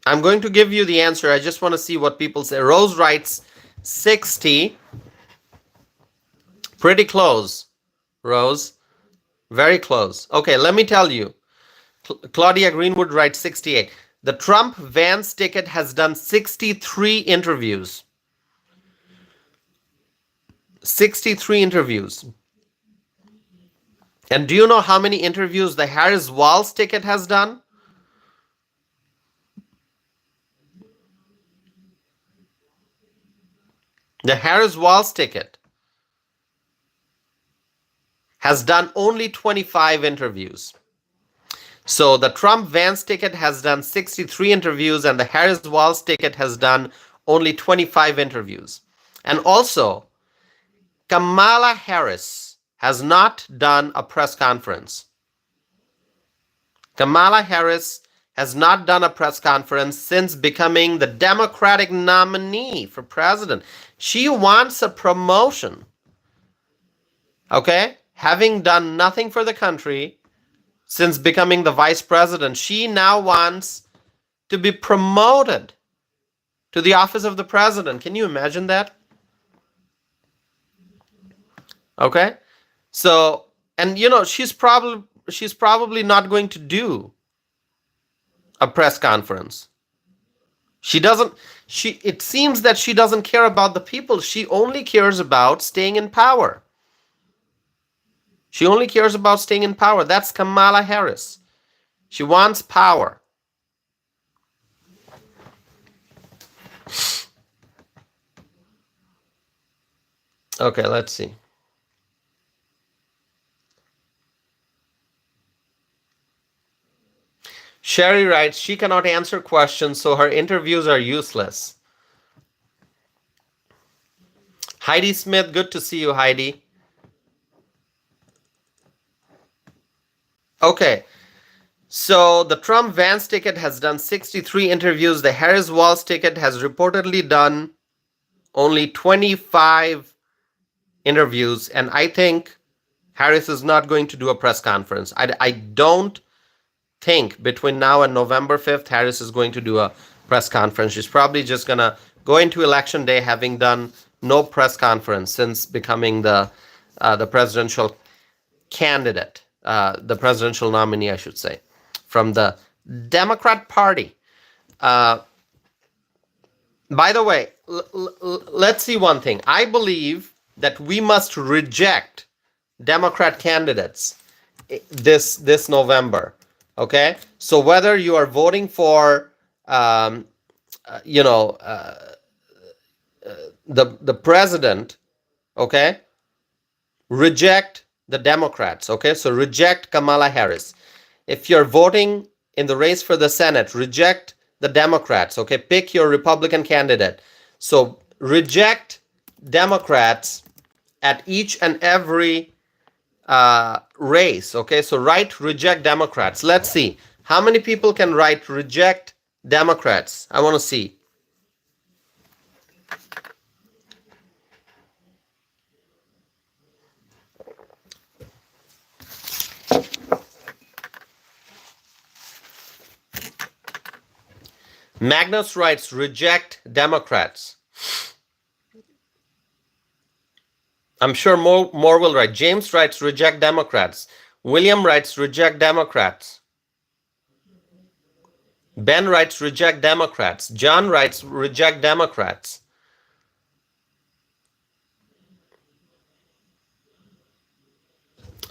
I'm going to give you the answer. I just want to see what people say. Rose writes 60. Pretty close, Rose. Very close. Okay, let me tell you. Claudia Greenwood writes 68. The Trump Vance ticket has done 63 interviews. 63 interviews. And do you know how many interviews the Harris Walz ticket has done? The Harris Walz ticket has done only 25 interviews. So the Trump Vance ticket has done 63 interviews and the Harris Walz ticket has done only 25 interviews. And also, Kamala Harris has not done a press conference. Kamala Harris has not done a press conference since becoming the Democratic nominee for president. She wants a promotion. Okay? Having done nothing for the country since becoming the vice president, she now wants to be promoted to the office of the president. Can you imagine that? Okay? So, and you know, she's probably not going to do a press conference. It seems that she doesn't care about the people. She only cares about staying in power. She only cares about staying in power. That's Kamala Harris. She wants power. Okay, let's see. Sherry writes, she cannot answer questions, so her interviews are useless. Heidi Smith, good to see you, Heidi. Okay, so the Trump Vance ticket has done 63 interviews. The Harris Walz ticket has reportedly done only 25 interviews, and I think Harris is not going to do a press conference. I don't think between now and November 5th, Harris is going to do a press conference. She's probably just going to go into election day having done no press conference since becoming the presidential candidate, the presidential nominee, I should say, from the Democrat Party. By the way, let's see one thing. I believe that we must reject Democrat candidates this November. Okay, so whether you are voting for, the president, okay, reject the Democrats. Okay, so reject Kamala Harris. If you're voting in the race for the Senate, reject the Democrats. Okay, pick your Republican candidate. So reject Democrats at each and every race. Okay, so write reject Democrats. Let's see how many people can write reject Democrats. I want to see. Magnus writes reject Democrats. I'm sure more will write. James writes reject Democrats. William writes reject Democrats. Ben writes reject Democrats. John writes reject Democrats.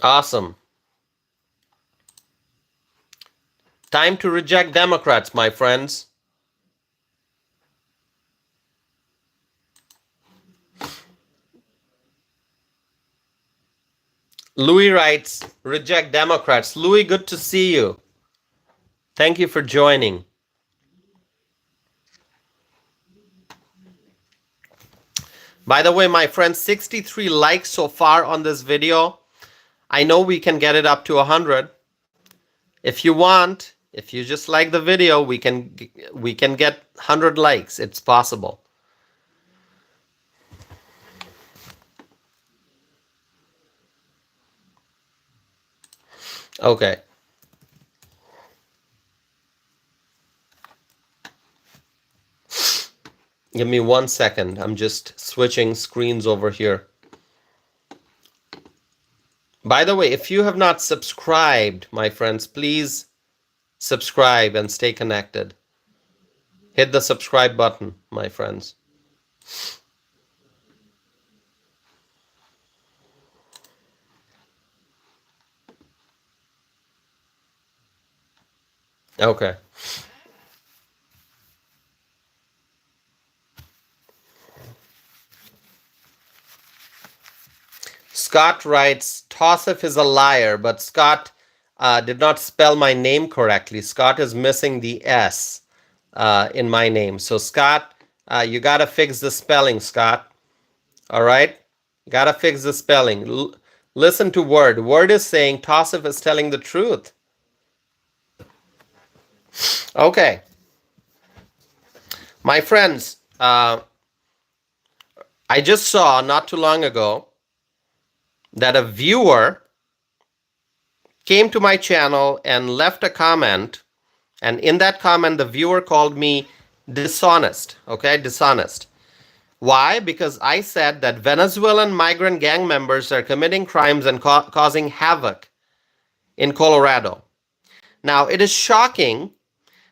Awesome. Time to reject Democrats, my friends. Louis writes, reject Democrats. Louis, good to see you. Thank you for joining. By the way, my friends, 63 likes so far on this video. I know we can get it up to 100. If you want, if you just like the video, we can get 100 likes. It's possible. Okay. Give me 1 second. I'm just switching screens over here. By the way, if you have not subscribed, my friends, please subscribe and stay connected. Hit the subscribe button, my friends. Okay. Scott writes, Tosif is a liar, but Scott did not spell my name correctly. Scott is missing the S in my name. So Scott, you got to fix the spelling, Scott. All right? You got to fix the spelling. Listen to Word. Word is saying Tosif is telling the truth. Okay. My friends, I just saw not too long ago that a viewer came to my channel and left a comment, and in that comment the viewer called me dishonest. Okay, dishonest. Why? Because I said that Venezuelan migrant gang members are committing crimes and causing havoc in Colorado. Now, it is shocking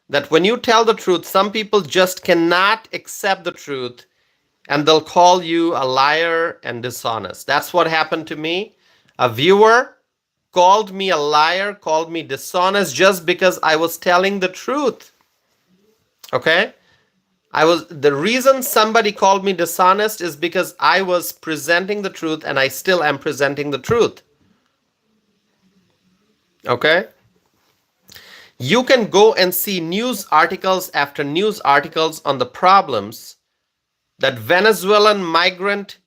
that when you tell the truth, some people just cannot accept the truth and they'll call you a liar and dishonest. That's what happened to me. A viewer called me a liar, called me dishonest just because I was telling the truth. Okay? The reason somebody called me dishonest is because I was presenting the truth and I still am presenting the truth. Okay? You can go and see news articles after news articles on the problems that Venezuelan migrant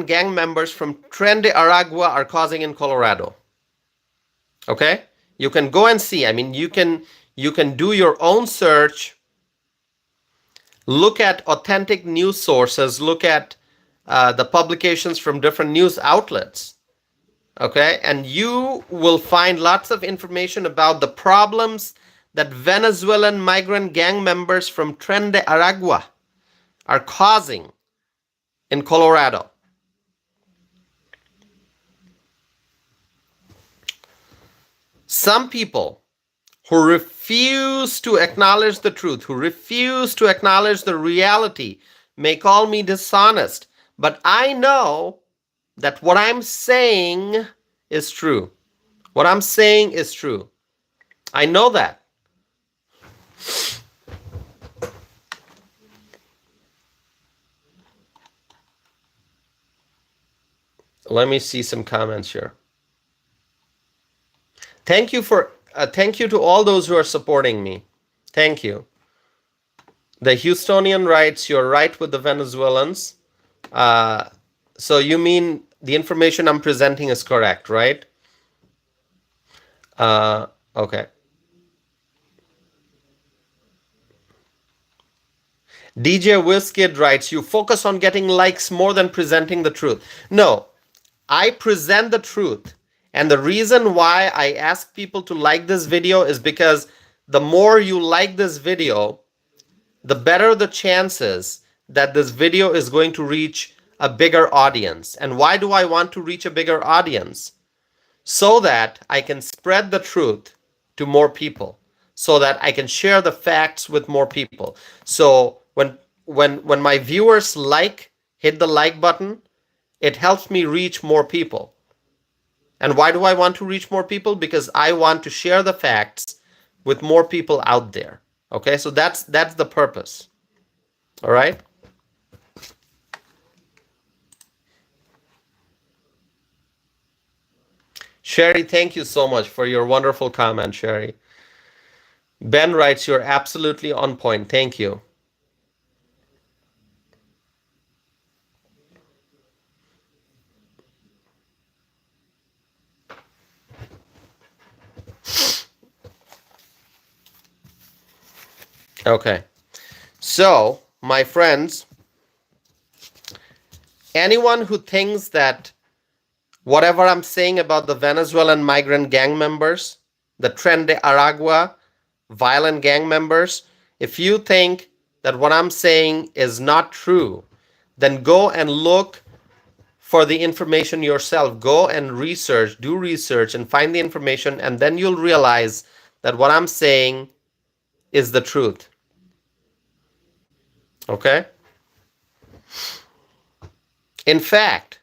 gang members from Tren de Aragua are causing in Colorado. Okay? You can go and see. I mean, you can do your own search, look at authentic news sources, look at the publications from different news outlets. Okay? And you will find lots of information about the problems that Venezuelan migrant gang members from Tren de Aragua are causing in Colorado. Some people who refuse to acknowledge the truth, who refuse to acknowledge the reality, may call me dishonest, but I know that what I'm saying is true. What I'm saying is true. I know that. Let me see some comments here. Thank you to all those who are supporting me. Thank you. The Houstonian writes, you're right with the Venezuelans. So you mean the information I'm presenting is correct, right? Okay. DJ Wizkid writes, you focus on getting likes more than presenting the truth. No, I present the truth. And the reason why I ask people to like this video is because the more you like this video, the better the chances that this video is going to reach a bigger audience. And why do I want to reach a bigger audience? So that I can spread the truth to more people, so that I can share the facts with more people. So when my viewers hit the like button, it helps me reach more people. And why do I want to reach more people? Because I want to share the facts with more people out there. Okay, so that's the purpose. All right. Sherry, thank you so much for your wonderful comment, Sherry. Ben writes, you're absolutely on point. Thank you. Okay. So, my friends, anyone who thinks that whatever I'm saying about the Venezuelan migrant gang members, the Tren de Aragua violent gang members, if you think that what I'm saying is not true, then go and look for the information yourself. Go and research, do research, and find the information, and then you'll realize that what I'm saying is the truth. Okay? In fact,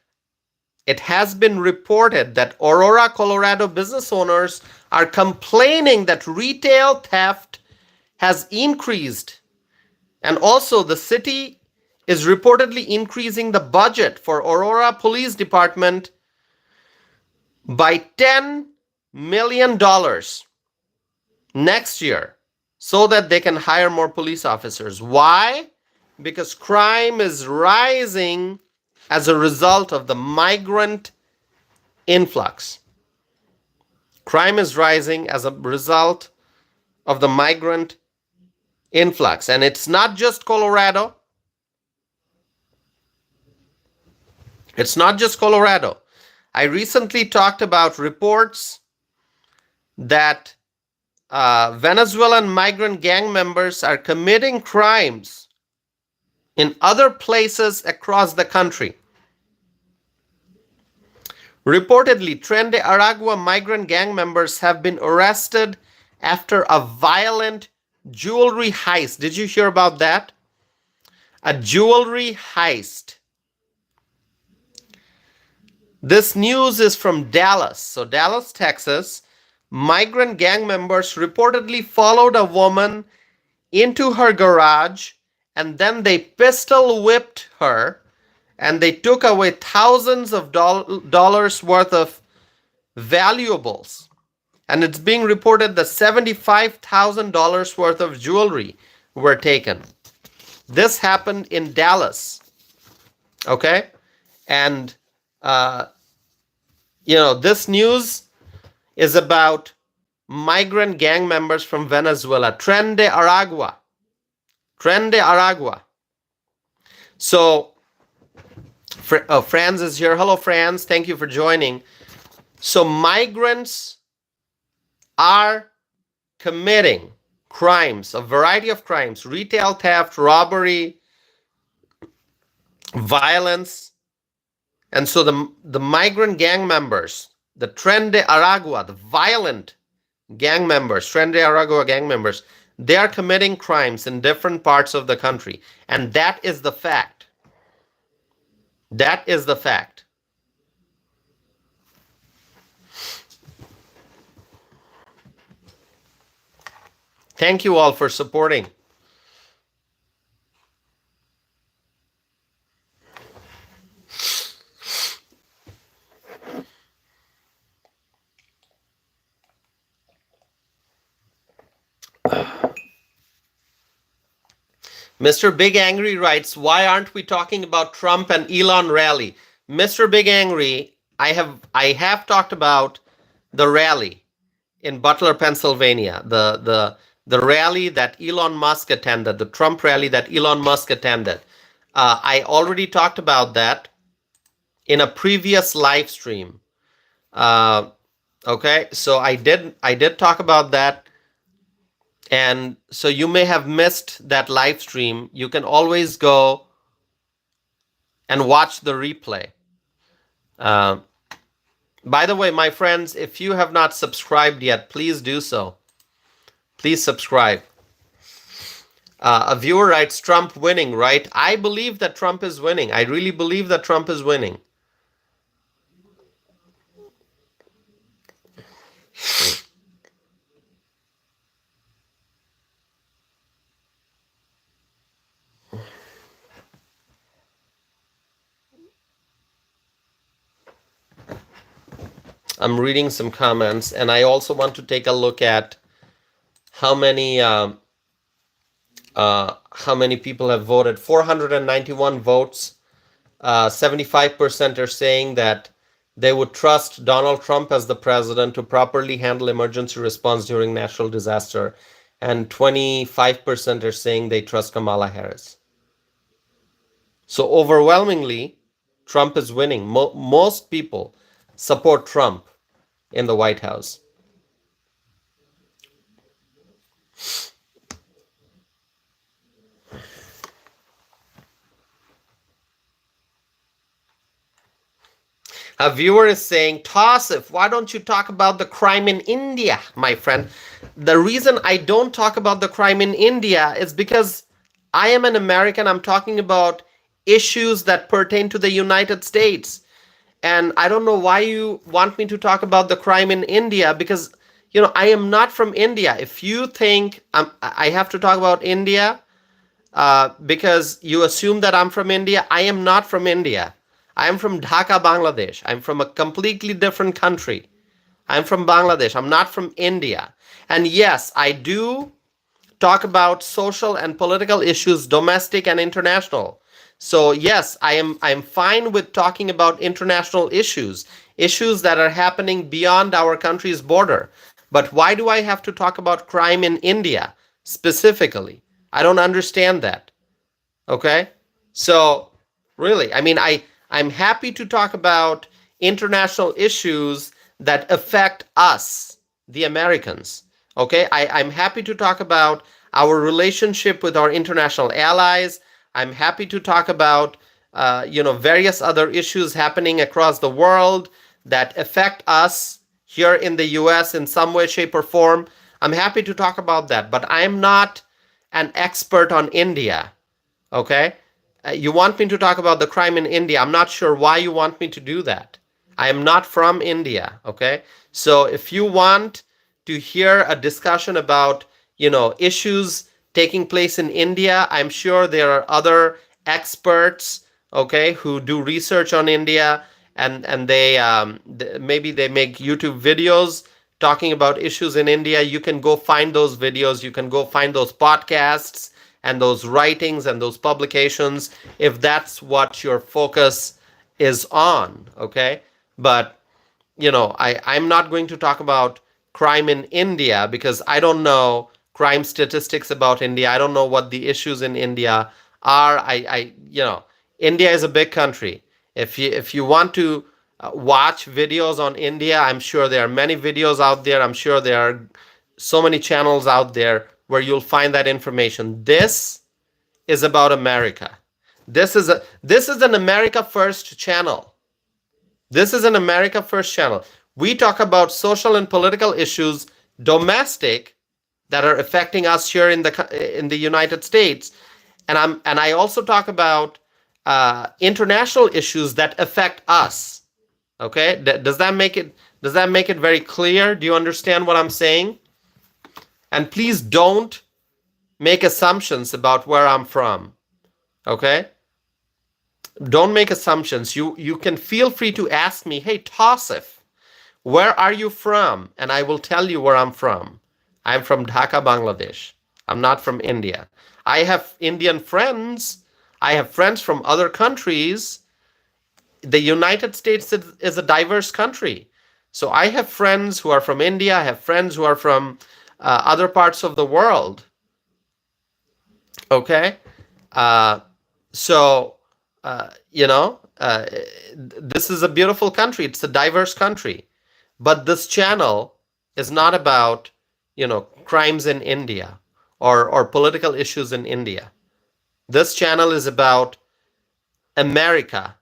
it has been reported that Aurora, Colorado business owners are complaining that retail theft has increased. And also, the city is reportedly increasing the budget for Aurora Police Department by $10 million next year so that they can hire more police officers. Why? Because crime is rising as a result of the migrant influx. Crime is rising as a result of the migrant influx. And it's not just Colorado. It's not just Colorado. I recently talked about reports that Venezuelan migrant gang members are committing crimes in other places across the country. Reportedly, Tren de Aragua migrant gang members have been arrested after a violent jewelry heist. Did you hear about that? A jewelry heist. This news is from Dallas. So, Dallas, Texas. Migrant gang members reportedly followed a woman into her garage and then they pistol whipped her and they took away thousands of dollars worth of valuables. And it's being reported that $75,000 worth of jewelry were taken. This happened in Dallas. Okay? And, this news is about migrant gang members from Venezuela. Tren de Aragua. Tren de Aragua. So, Franz is here. Hello, Franz. Thank you for joining. So, migrants are committing crimes, a variety of crimes, retail theft, robbery, violence. And so the migrant gang members, the Tren de Aragua, the violent gang members, Tren de Aragua gang members, they are committing crimes in different parts of the country. And that is the fact. That is the fact. Thank you all for supporting. Mr. Big Angry writes, why aren't we talking about Trump and Elon rally? Mr. Big Angry, I have talked about the rally in Butler, Pennsylvania, the rally that Elon Musk attended, the Trump rally that Elon Musk attended. I already talked about that in a previous live stream. Okay, so I did talk about that. And so you may have missed that live stream. You can always go and watch the replay. By the way, my friends, if you have not subscribed yet, please do so. Please subscribe. A viewer writes, Trump winning, right? I believe that Trump is winning. I really believe that Trump is winning. I'm reading some comments, and I also want to take a look at how many people have voted. 491 votes. 75% are saying that they would trust Donald Trump as the president to properly handle emergency response during natural disaster. and 25% are saying they trust Kamala Harris. So overwhelmingly, Trump is winning. Most people support Trump in the White House. A viewer is saying, Tassif, why don't you talk about the crime in India, my friend? The reason I don't talk about the crime in India is because I am an American. I'm talking about issues that pertain to the United States. And I don't know why you want me to talk about the crime in India because, I am not from India. If you think I have to talk about India, because you assume that I'm from India. I am not from India. I am from Dhaka, Bangladesh. I'm from a completely different country. I'm from Bangladesh. I'm not from India. And yes, I do talk about social and political issues, domestic and international. So yes, I'm fine with talking about international issues, issues that are happening beyond our country's border. But why do I have to talk about crime in India specifically? I don't understand that. Okay? So, really, I'm happy to talk about international issues that affect us, the Americans. Okay? I'm happy to talk about our relationship with our international allies. I'm happy to talk about, various other issues happening across the world that affect us here in the US in some way, shape, or form. I'm happy to talk about that, but I'm not an expert on India. Okay? You want me to talk about the crime in India. I'm not sure why you want me to do that. I am not from India. Okay? So if you want to hear a discussion about, issues taking place in India, I'm sure there are other experts, okay, who do research on India, and they maybe they make YouTube videos talking about issues in India. You can go find those videos. You can go find those podcasts and those writings and those publications if that's what your focus is on. Okay, but I'm not going to talk about crime in India because I don't know crime statistics about India. I don't know what the issues in India are. India is a big country. If you want to watch videos on India, I'm sure there are many videos out there. I'm sure there are so many channels out there where you'll find that information. This is about America. This is an America First channel. This is an America First channel. We talk about social and political issues, domestic, that are affecting us here in the United States, and I also talk about international issues that affect us. Okay, does that make it very clear? Do you understand what I'm saying? And please don't make assumptions about where I'm from. Okay, don't make assumptions. You can feel free to ask me, hey Tassif, where are you from? And I will tell you where I'm from. I'm from Dhaka, Bangladesh. I'm not from India. I have Indian friends. I have friends from other countries. The United States is a diverse country. So I have friends who are from India. I have friends who are from other parts of the world. Okay? Uh, so, this is a beautiful country. It's a diverse country. But this channel is not about, crimes in India or political issues in India. This channel is about America,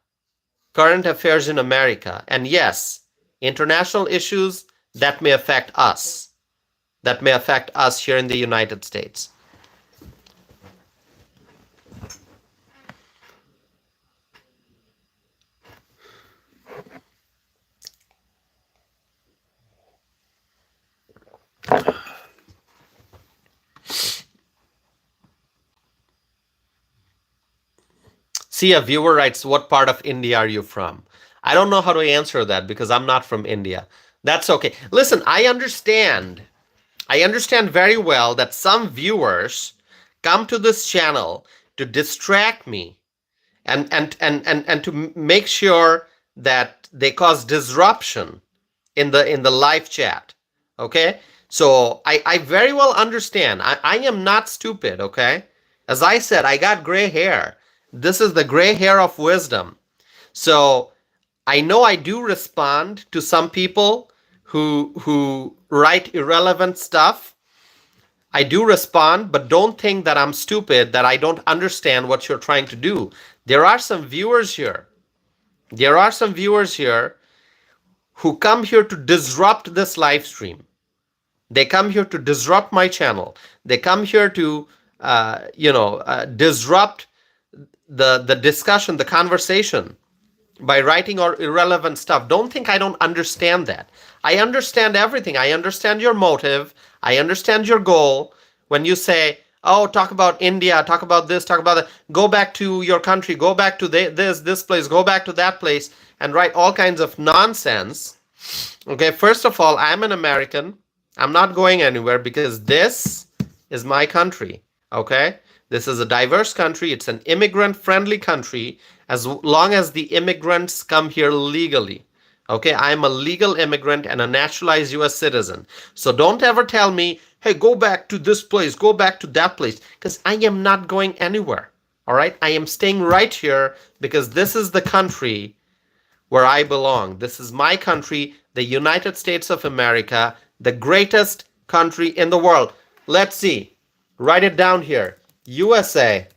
current affairs in America. And yes, international issues that may affect us here in the United States. See, a viewer writes, what part of India are you from? I don't know how to answer that because I'm not from India. That's okay. Listen, I understand. I understand very well that some viewers come to this channel to distract me and to make sure that they cause disruption in the live chat. Okay? So I very well understand. I am not stupid, okay? As I said, I got gray hair. This is the gray hair of wisdom. So I know I do respond to some people who write irrelevant stuff. I do respond, but don't think that I'm stupid, that I don't understand what you're trying to do. There are some viewers here. There are some viewers here who come here to disrupt this live stream. They come here to disrupt my channel. They come here to, disrupt the discussion, the conversation by writing or irrelevant stuff. Don't think I don't understand that. I understand everything. I understand your motive. I understand your goal. When you say, oh, talk about India, talk about this, talk about that, go back to your country, go back to this place, go back to that place, and write all kinds of nonsense. Okay, first of all, I'm an American. I'm not going anywhere because this is my country. Okay, this is a diverse country. It's an immigrant friendly country as long as the immigrants come here legally. Okay, I'm a legal immigrant and a naturalized US citizen. So don't ever tell me, hey, go back to this place, go back to that place, because I am not going anywhere. All right, I am staying right here because this is the country where I belong. This is my country, the United States of America, the greatest country in the world. Let's see. Write it down here. USA.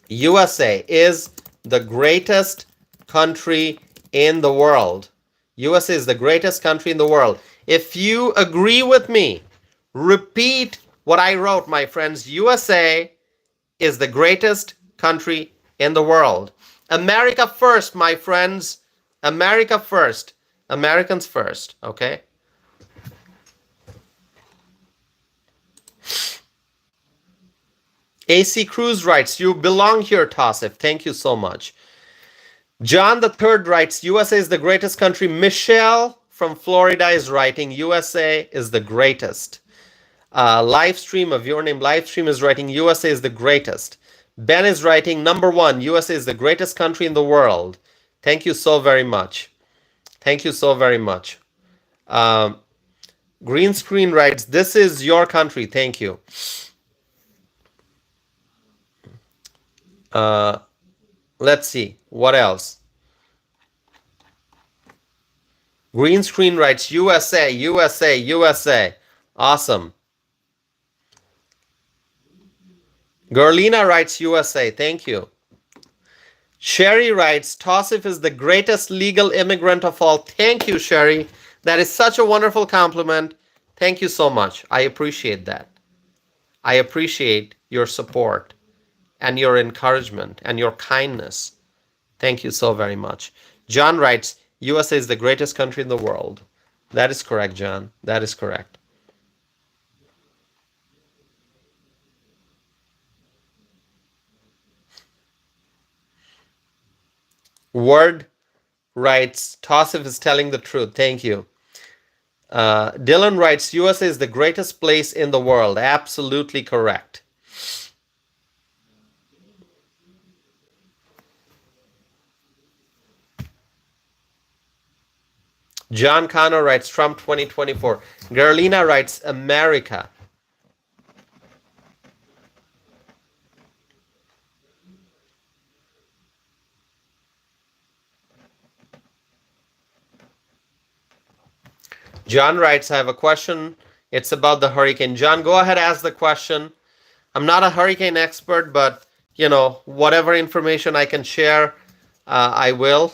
USA is the greatest country in the world. USA is the greatest country in the world. If you agree with me, repeat what I wrote, my friends. USA is the greatest country in the world. America first, my friends. America first. Americans first, okay? AC Cruz writes, you belong here, Tassif. Thank you so much. John the Third writes, USA is the greatest country. Michelle from Florida is writing, USA is the greatest. Live stream of your name, live stream is writing, USA is the greatest. Ben is writing, number one, USA is the greatest country in the world. Thank you so very much. Thank you so very much. Green Screen writes, this is your country. Thank you. Let's see. What else? Green Screen writes, USA, USA, USA. Awesome. Gerlina writes, USA. Thank you. Sherry writes, Tassif is the greatest legal immigrant of all. Thank you, Sherry. That is such a wonderful compliment. Thank you so much. I appreciate that. I appreciate your support and your encouragement and your kindness. Thank you so very much. John writes, USA is the greatest country in the world. That is correct, John. That is correct. Word writes, Tassif is telling the truth. Thank you. Dylan writes, USA is the greatest place in the world. Absolutely correct. John Connor writes, Trump 2024. Gerlina writes, America. John writes, I have a question. It's about the hurricane. John, go ahead, ask the question. I'm not a hurricane expert, but, whatever information I can share, I will.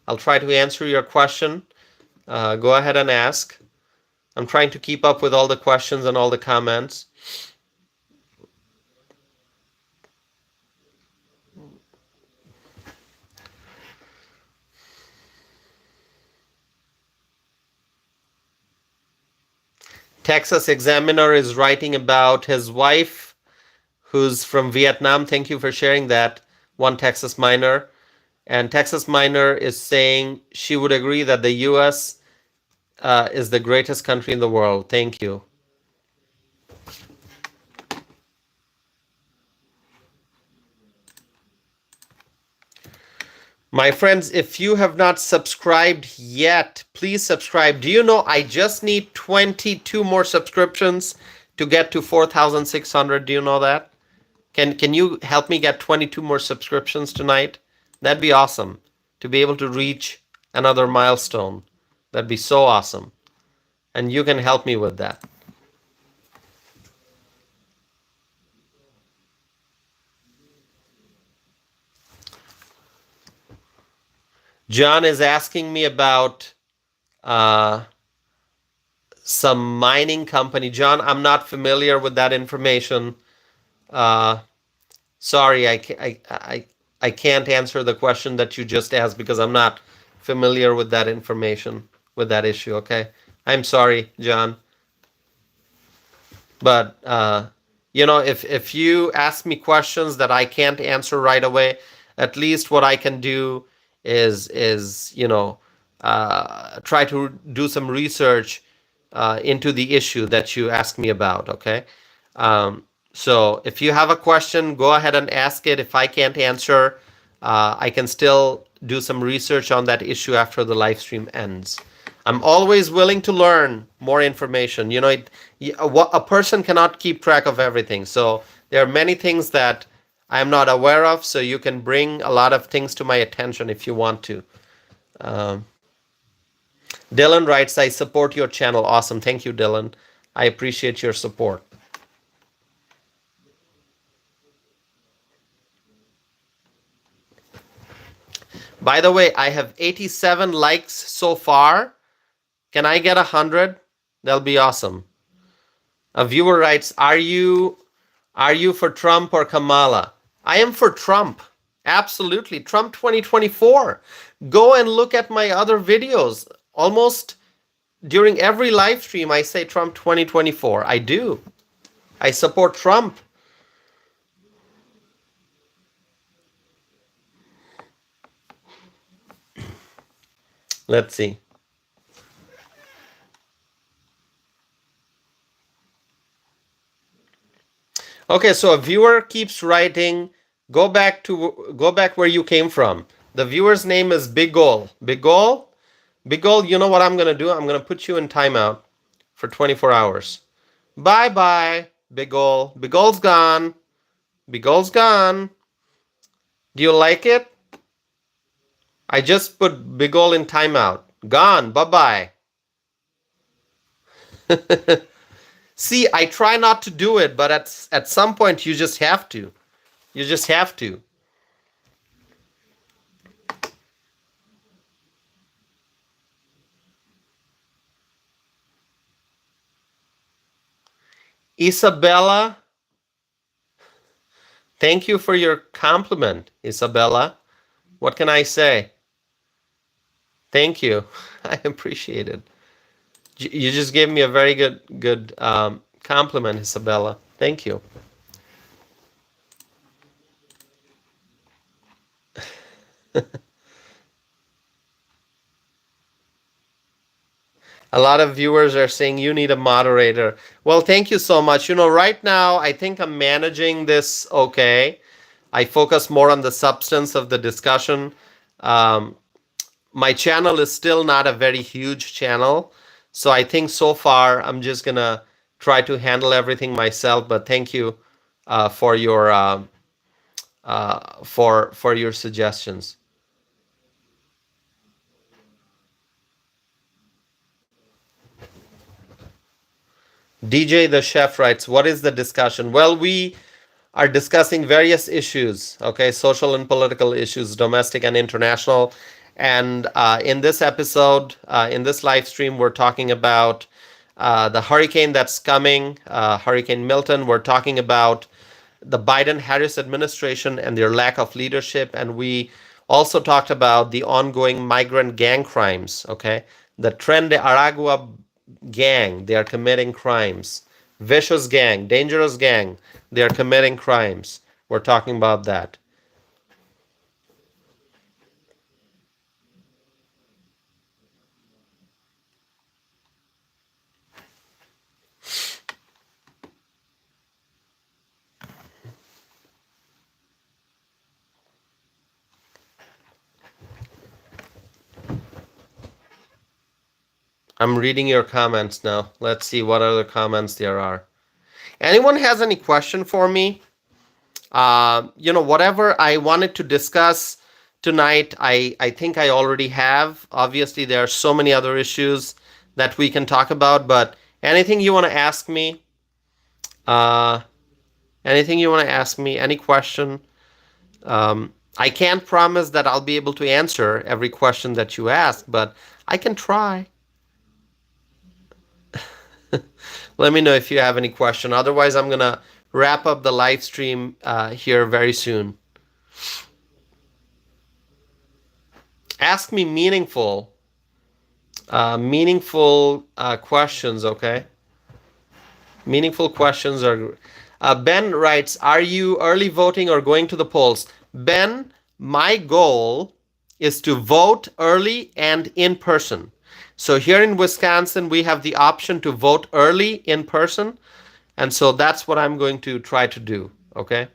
I'll try to answer your question. Go ahead and ask. I'm trying to keep up with all the questions and all the comments. Texas Examiner is writing about his wife who's from Vietnam. Thank you for sharing that, one Texas Miner. And Texas Miner is saying she would agree that the U.S. Is the greatest country in the world. Thank you. My friends, if you have not subscribed yet, please subscribe. Do you know I just need 22 more subscriptions to get to 4,600? Do you know that? Can you help me get 22 more subscriptions tonight? That'd be awesome to be able to reach another milestone. That'd be so awesome. And you can help me with that. John is asking me about uh, some mining company. John, I'm not familiar with that information. Uh, Sorry, I can't answer the question that you just asked because I'm not familiar with that information, with that issue, okay? I'm sorry, John. But if you ask me questions that I can't answer right away, at least what I can do is try to do some research into the issue that you asked me about. Okay. So if you have a question, go ahead and ask it. If I can't answer, I can still do some research on that issue after the live stream ends. I'm always willing to learn more information. A person cannot keep track of everything. So there are many things that I am not aware of. So you can bring a lot of things to my attention if you want to. Um, Dylan writes, I support your channel. Awesome. Thank you, Dylan. I appreciate your support. By the way, I have 87 likes so far. Can I get 100? That'll be awesome. A viewer writes, Are you for Trump or Kamala? I am for Trump. Absolutely. Trump 2024. Go and look at my other videos. Almost during every live stream, I say Trump 2024. I do. I support Trump. Let's see. Okay, so a viewer keeps writing, go back where you came from. The viewer's name is Bigol. Bigol, you know what I'm gonna do? I'm gonna put you in timeout for 24 hours. Bye bye, Bigol. Bigol's gone. Bigol's gone. Do you like it? I just put Bigol in timeout. Gone. Bye bye. See, I try not to do it, but at some point you just have to. You just have to. Isabella, thank you for your compliment, Isabella. What can I say? Thank you. I appreciate it. You just gave me a very good compliment, Isabella. Thank you. A lot of viewers are saying you need a moderator. Well, thank you so much. Right now, I think I'm managing this okay. I focus more on the substance of the discussion. Um, my channel is still not a very huge channel. So I think so far I'm just going to try to handle everything myself. But thank you for your suggestions. DJ the Chef writes, what is the discussion? Well, we are discussing various issues, okay, social and political issues, domestic and international. And in this episode, in this live stream, we're talking about the hurricane that's coming, Hurricane Milton. We're talking about the Biden-Harris administration and their lack of leadership. And we also talked about the ongoing migrant gang crimes, okay? The Tren de Aragua gang, they are committing crimes. Vicious gang, dangerous gang, they are committing crimes. We're talking about that. I'm reading your comments now. Let's see what other comments there are. Anyone has any question for me? Whatever I wanted to discuss tonight, I think I already have. Obviously, there are so many other issues that we can talk about, but anything you want to ask me, uh, anything you want to ask me, any question, I can't promise that I'll be able to answer every question that you ask, but I can try. Let me know if you have any question. Otherwise, I'm going to wrap up the live stream here very soon. Ask me meaningful questions, okay? Meaningful questions are. Ben writes, "Are you early voting or going to the polls?" Ben, my goal is to vote early and in person. So here in Wisconsin, we have the option to vote early in person, and so that's what I'm going to try to do. Okay.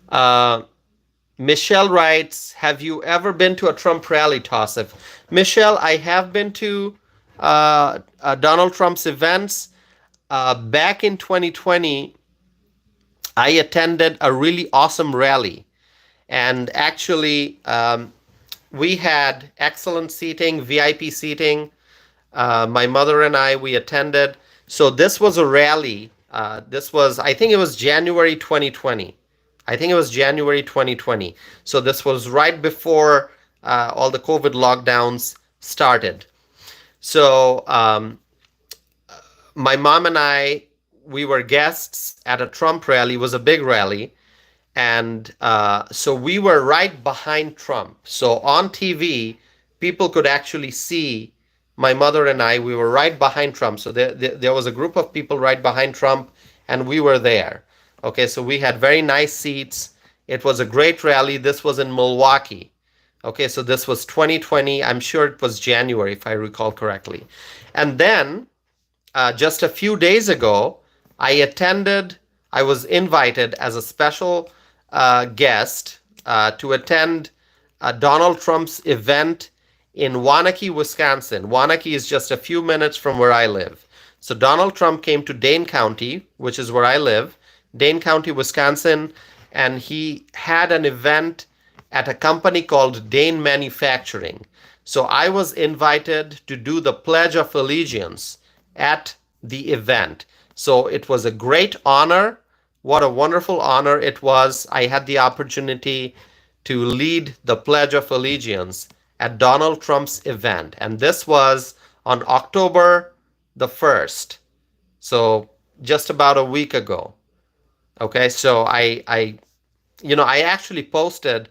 Uh, Michelle writes, "Have you ever been to a Trump rally, Tassif?" Michelle, I have been to Donald Trump's events. Back in 2020, I attended a really awesome rally. And actually, we had excellent seating, VIP seating. My mother and I, we attended. So this was a rally. I think it was January 2020. I think it was January 2020. So this was right before all the COVID lockdowns started. So my mom and I, we were guests at a Trump rally. It was a big rally. And so we were right behind Trump. So on TV, people could actually see my mother and I. We were right behind Trump. So there was a group of people right behind Trump, and we were there. Okay, so we had very nice seats. It was a great rally. This was in Milwaukee. Okay, so this was 2020. I'm sure it was January, if I recall correctly. And then just a few days ago, I was invited as a special guest to attend Donald Trump's event in Waunakee, Wisconsin. Waunakee is just a few minutes from where I live. So Donald Trump came to Dane County, which is where I live, Dane County, Wisconsin, and he had an event at a company called Dane Manufacturing. So I was invited to do the Pledge of Allegiance at the event. So it was a great honor. What a wonderful honor it was. I had the opportunity to lead the Pledge of Allegiance at Donald Trump's event. And this was on October the 1st. So just about a week ago. Okay, so I actually posted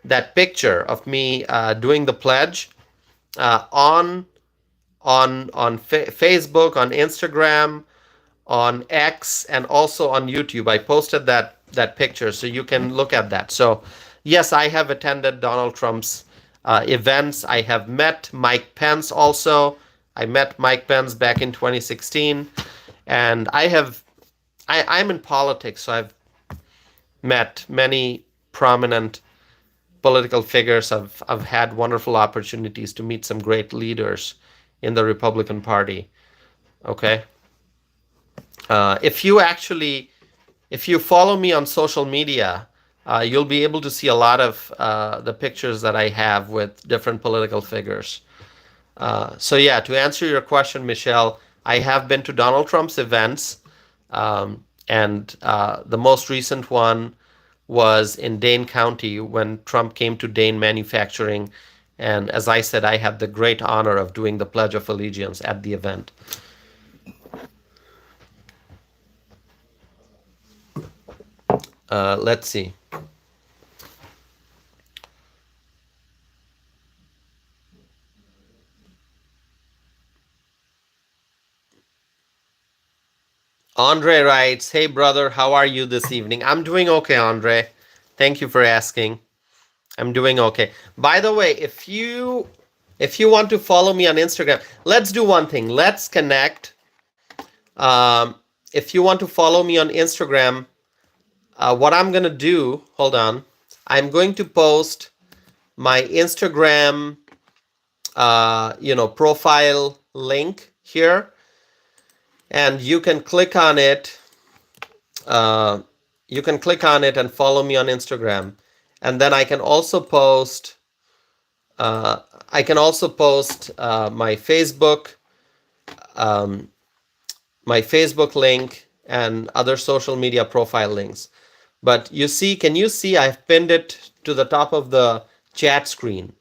that picture of me doing the pledge on Facebook, on Instagram, on X, and also on YouTube. I posted that picture, so you can look at that. So yes, I have attended Donald Trump's events. I have met Mike Pence also. I met Mike Pence back in 2016, and I'm in politics, so I've met many prominent political figures. I've had wonderful opportunities to meet some great leaders in the Republican Party. Okay. If you follow me on social media, you'll be able to see a lot of the pictures that I have with different political figures. So yeah, to answer your question, Michelle, I have been to Donald Trump's events, and the most recent one was in Dane County when Trump came to Dane Manufacturing. And as I said, I had the great honor of doing the Pledge of Allegiance at the event. Let's see. Andre writes, "Hey brother, how are you this evening?" I'm doing okay, Andre. Thank you for asking. I'm doing okay. By the way, if you want to follow me on Instagram, let's do one thing. Let's connect. If you want to follow me on Instagram, what I'm gonna do, hold on. I'm going to post my Instagram profile link here, and you can click on it. Uh, you can click on it and follow me on Instagram, and then I can also post. Uh, I can also post um, my Facebook link and other social media profile links. But can you see I've pinned it to the top of the chat screen?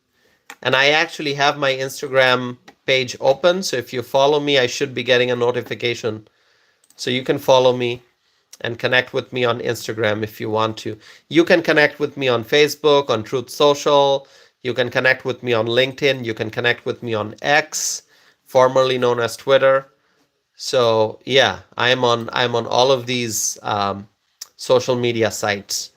And I actually have my Instagram page open. So if you follow me, I should be getting a notification. So you can follow me and connect with me on Instagram if you want to. You can connect with me on Facebook, on Truth Social. You can connect with me on LinkedIn. You can connect with me on X, formerly known as Twitter. So yeah, I'm on all of these social media sites.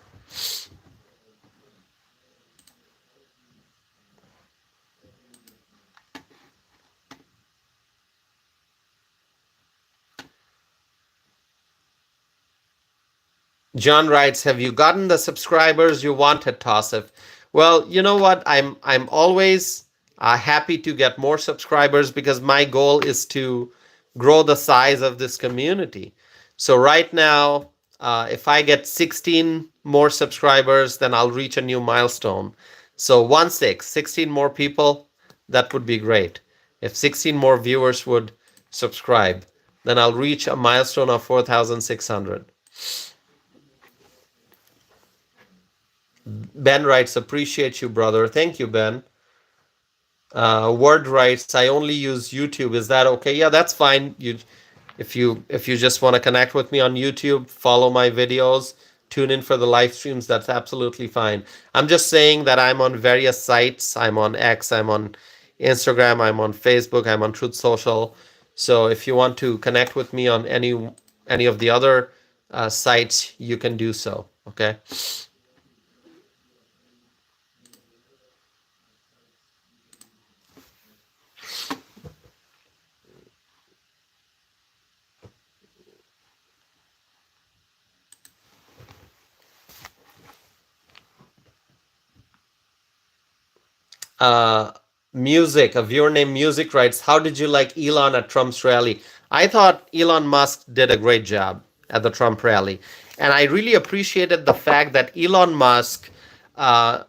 John writes, "Have you gotten the subscribers you wanted, Tosif?" Well, you know what? I'm always happy to get more subscribers because my goal is to grow the size of this community. So right now, if I get 16 more subscribers, then I'll reach a new milestone. So 16 more people, that would be great. If 16 more viewers would subscribe, then I'll reach a milestone of 4,600. Ben writes, "Appreciate you, brother." Thank you, Ben. Word writes, "I only use YouTube. Is that okay?" Yeah, that's fine. If you just want to connect with me on YouTube, follow my videos, tune in for the live streams, that's absolutely fine. I'm just saying that I'm on various sites. I'm on X, I'm on Instagram, I'm on Facebook, I'm on Truth Social. So if you want to connect with me on any of the other sites, you can do so. Okay. uh, Music, a viewer named Music writes, "How did you like Elon at Trump's rally?" I thought Elon Musk did a great job at the Trump rally. And I really appreciated the fact that Elon Musk, uh,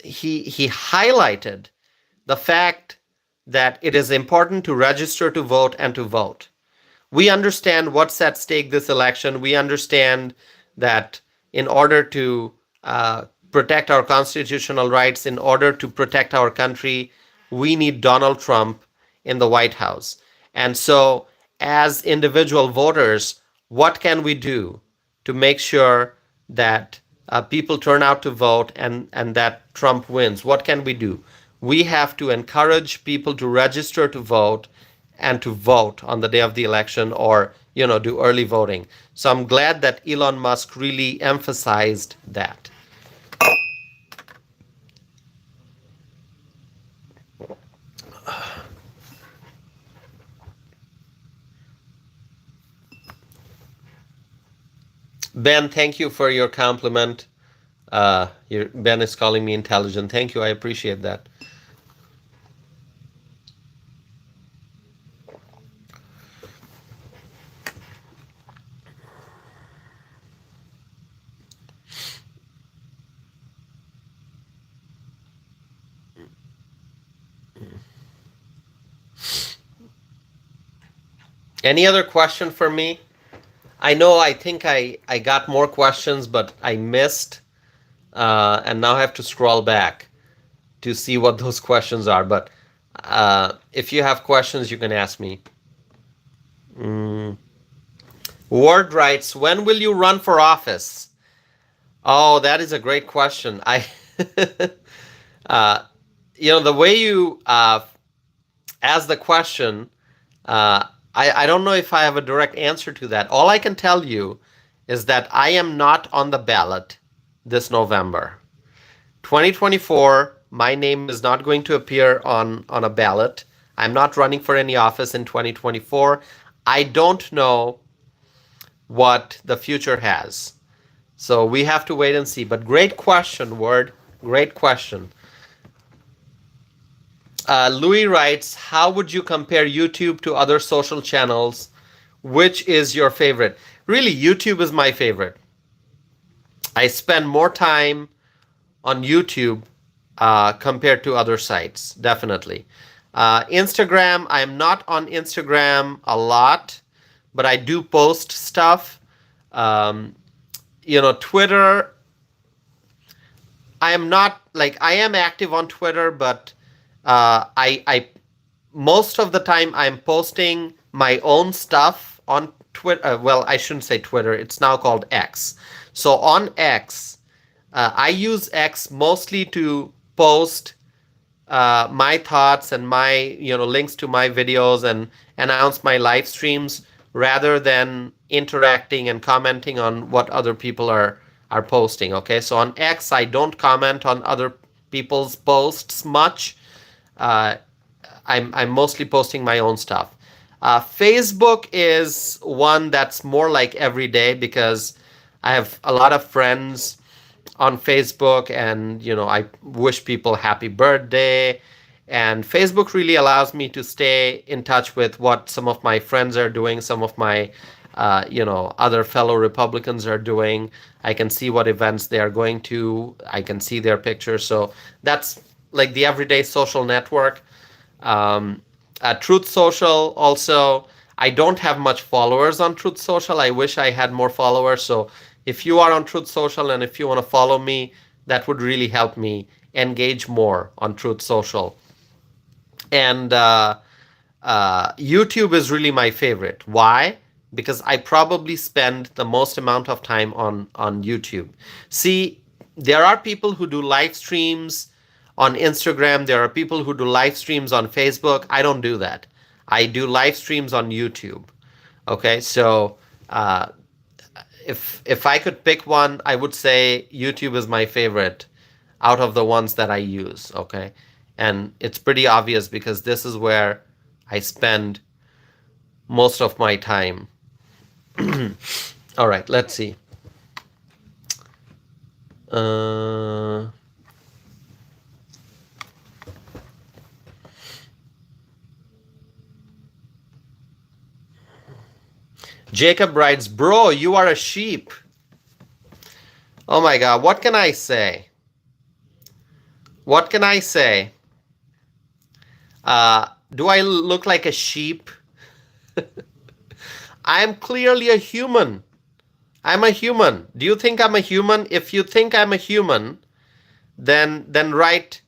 he highlighted the fact that it is important to register to vote and to vote. We understand what's at stake this election. We understand that in order to protect our constitutional rights, in order to protect our country, we need Donald Trump in the White House. And so, as individual voters, what can we do to make sure that people turn out to vote and that Trump wins? What can we do? We have to encourage people to register to vote and to vote on the day of the election, or do early voting. So I'm glad that Elon Musk really emphasized that. Ben, thank you for your compliment. Ben is calling me intelligent. Thank you. I appreciate that. Any other question for me? I think I got more questions, but I missed, and now I have to scroll back to see what those questions are. But if you have questions, you can ask me. Ward writes, "When will you run for office?" Oh, that is a great question. Uh, the way you ask the question, I don't know if I have a direct answer to that. All I can tell you is that I am not on the ballot this November. 2024, my name is not going to appear on a ballot. I'm not running for any office in 2024. I don't know what the future has. So we have to wait and see. But great question, Word. Great question. Louis writes, how would you compare YouTube to other social channels? Which is your favorite? Really, YouTube is my favorite. I spend more time on YouTube compared to other sites, definitely. Instagram, I'm not on Instagram a lot, but I do post stuff. Um, Twitter, I am not like I am active on Twitter, but I most of the time I'm posting my own stuff on Twitter. Well, I shouldn't say Twitter. It's now called X. So on X, I use X mostly to post my thoughts and my links to my videos and announce my live streams rather than interacting and commenting on what other people are posting. Okay, so on X I don't comment on other people's posts much. uh, I'm mostly posting my own stuff. Facebook is one that's more like every day because I have a lot of friends on Facebook, and I wish people happy birthday. And Facebook really allows me to stay in touch with what some of my friends are doing, some of my other fellow Republicans are doing. I can see what events they are going to. I can see their pictures. So that's like the everyday social network. Truth Social also. I don't have much followers on Truth Social. I wish I had more followers. So if you are on Truth Social and if you want to follow me, that would really help me engage more on Truth Social. And YouTube is really my favorite. Why? Because I probably spend the most amount of time on YouTube. See, there are people who do live streams on Instagram. There are people who do live streams on Facebook. I don't do that. I do live streams on YouTube. Okay, so uh, if I could pick one, I would say YouTube is my favorite out of the ones that I use. Okay, and it's pretty obvious because this is where I spend most of my time. All right, let's see. Uh, Jacob writes, "Bro, you are a sheep." Oh my God, what can I say? What can I say? Do I look like a sheep? I am clearly a human. I'm a human. Do you think I'm a human? If you think I'm a human, then write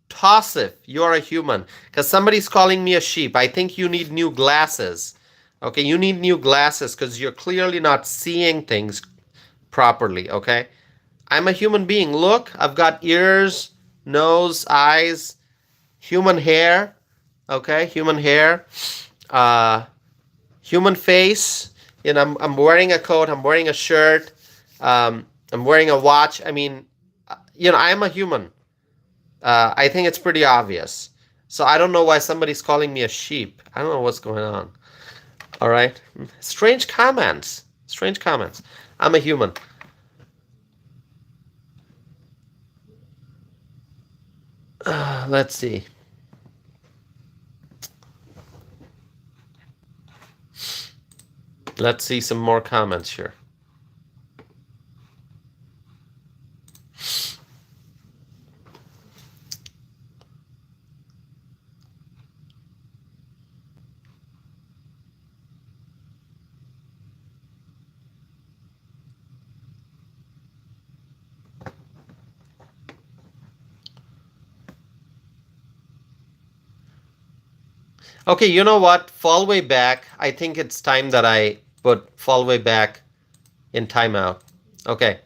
toss if you're a human. Because somebody's calling me a sheep. I think you need new glasses. Okay, you need new glasses because you're clearly not seeing things properly. Okay, I'm a human being. Look, I've got ears, nose, eyes, human hair. Okay, human hair, uh, human face. I'm wearing a coat. I'm wearing a shirt. I'm wearing a watch. I mean, I'm a human. I think it's pretty obvious. So I don't know why somebody's calling me a sheep. I don't know what's going on. All right. Strange comments. Strange comments. I'm a human. Let's see. Let's see some more comments here. Okay, you know what? Fall way back. I think it's time that I put fall way back in timeout. Okay.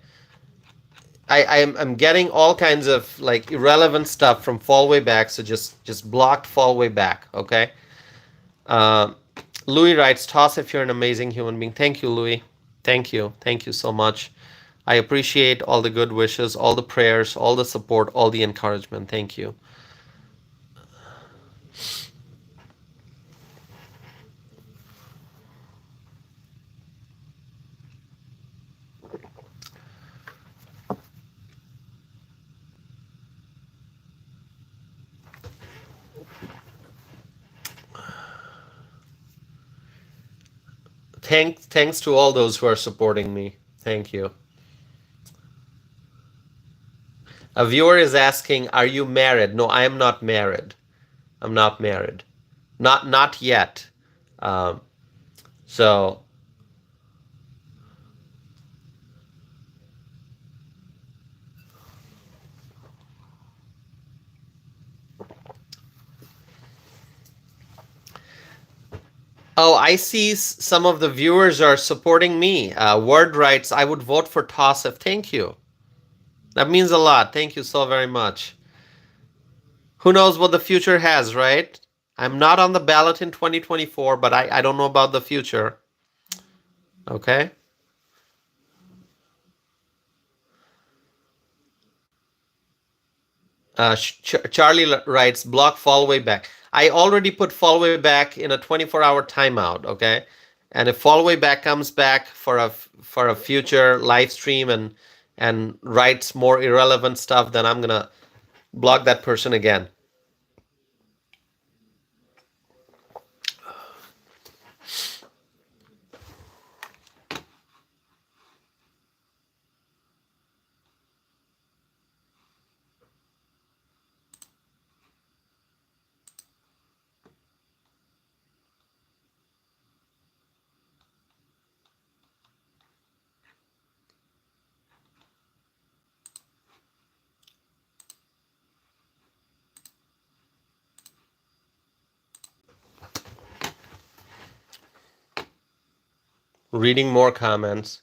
I'm getting all kinds of like irrelevant stuff from fall way back, so just blocked fall way back. Okay. Uh, Louis writes, "Toss if you're an amazing human being." Thank you, Louis. Thank you so much. I appreciate all the good wishes, all the prayers, all the support, all the encouragement. Thank you. Thanks to all those who are supporting me. Thank you. A viewer is asking, "Are you married?" No, I am not married. I'm not married. Not yet. Um, so, oh, I see some of the viewers are supporting me. Word writes, "I would vote for Tosif." Thank you. That means a lot. Thank you so very much. Who knows what the future has, right? I'm not on the ballot in 2024, but I don't know about the future. Okay? Charlie writes, block fallaway back. I already put fallaway back in a 24-hour timeout, okay? And if fallaway back comes back for a future live stream and writes more irrelevant stuff, then I'm gonna block that person again. Reading more comments.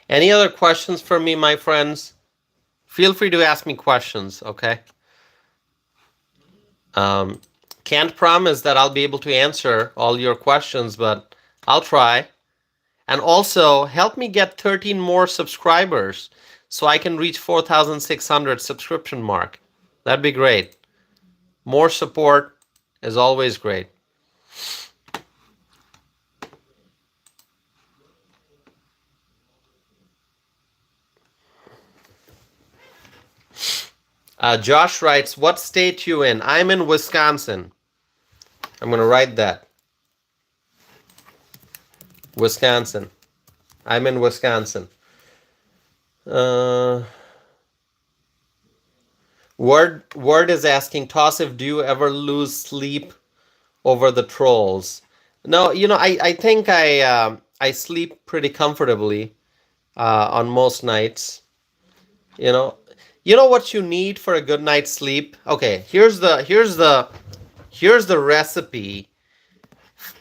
Any other questions for me, my friends? Feel free to ask me questions, okay? Um, can't promise that I'll be able to answer all your questions, but I'll try. And also, help me get 13 more subscribers so I can reach 4,600 subscription mark. That'd be great. More support is always great. Josh writes, what state you in? I'm in Wisconsin. I'm going to write that. Wisconsin. I'm in Wisconsin. Word is asking, Tosif, do you ever lose sleep over the trolls? No, I think I sleep pretty comfortably on most nights. You know, you know what you need for a good night's sleep. Okay, here's the recipe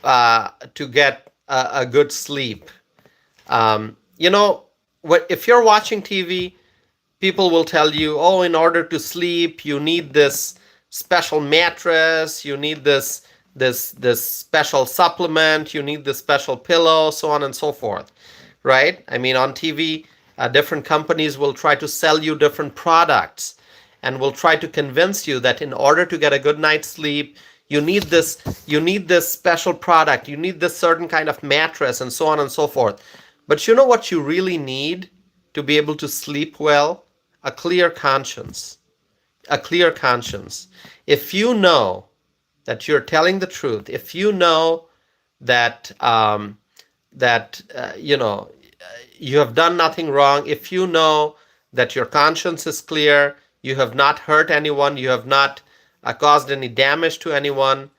to get a good sleep. What if you're watching TV? People will tell you, oh, in order to sleep, you need this special mattress, you need this special supplement, you need this special pillow, so on and so forth, right? I mean, on TV, different companies will try to sell you different products and will try to convince you that in order to get a good night's sleep, you need this special product, you need this certain kind of mattress, and so on and so forth. But you know what you really need to be able to sleep well? A clear conscience. A clear conscience. If you know that you're telling the truth, if you know that you have done nothing wrong, if you know that your conscience is clear, you have not hurt anyone, you have not caused any damage to anyone,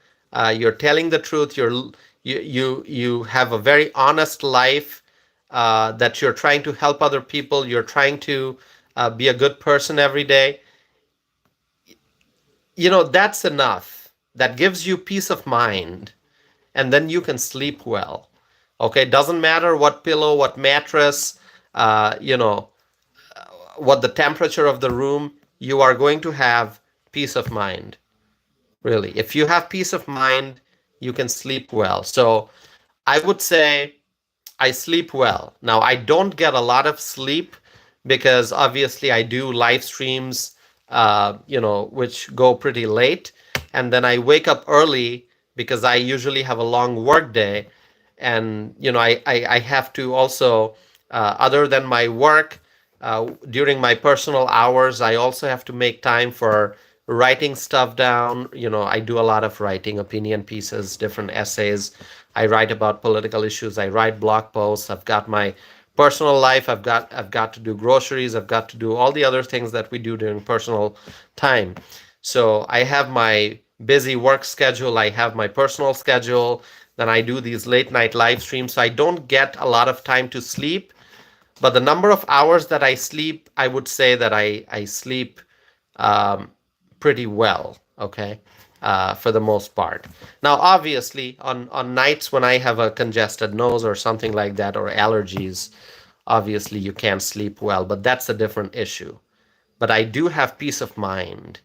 you're telling the truth, you have a very honest life, that you're trying to help other people, you're trying to be a good person every day, that's enough. That gives you peace of mind, and then you can sleep well. Okay, doesn't matter what pillow, what mattress, uh, you know, what the temperature of the room, you are going to have peace of mind. Really, if you have peace of mind, you can sleep well. So I would say I sleep well. Now, I don't get a lot of sleep because obviously I do live streams, which go pretty late. And then I wake up early because I usually have a long work day. And, I have to also, other than my work, during my personal hours, I also have to make time for writing stuff down. I do a lot of writing, opinion pieces, different essays. I write about political issues. I write blog posts. I've got my personal life. I've got to do groceries. I've got to do all the other things that we do during personal time. So I have my busy work schedule. I have my personal schedule. Then I do these late night live streams. So I don't get a lot of time to sleep. But the number of hours that I sleep, I would say that I sleep um, pretty well, okay, for the most part. Now, obviously, on nights when I have a congested nose or something like that, or allergies, obviously you can't sleep well, but that's a different issue. But I do have peace of mind.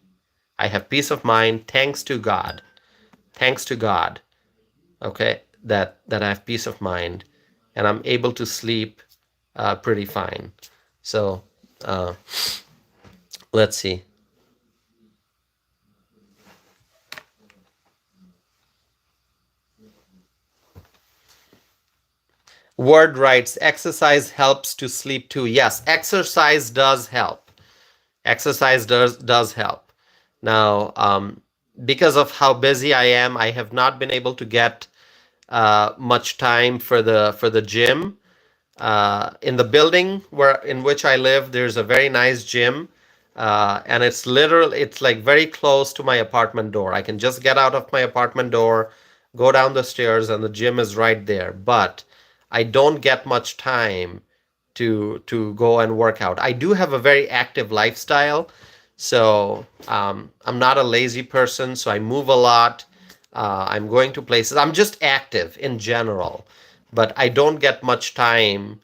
I have peace of mind thanks to God. Thanks to God, okay, that I have peace of mind, and I'm able to sleep pretty fine. So uh, let's see. Word writes, exercise helps to sleep too. Yes, exercise does help. Exercise does help. Now, because of how busy I am, I have not been able to get much time for the gym. In the building where in which I live, there's a very nice gym, and it's like very close to my apartment door. I can just get out of my apartment door, go down the stairs, and the gym is right there. But I don't get much time to go and work out. I do have a very active lifestyle, so I'm not a lazy person. So I move a lot. I'm going to places. I'm just active in general, but I don't get much time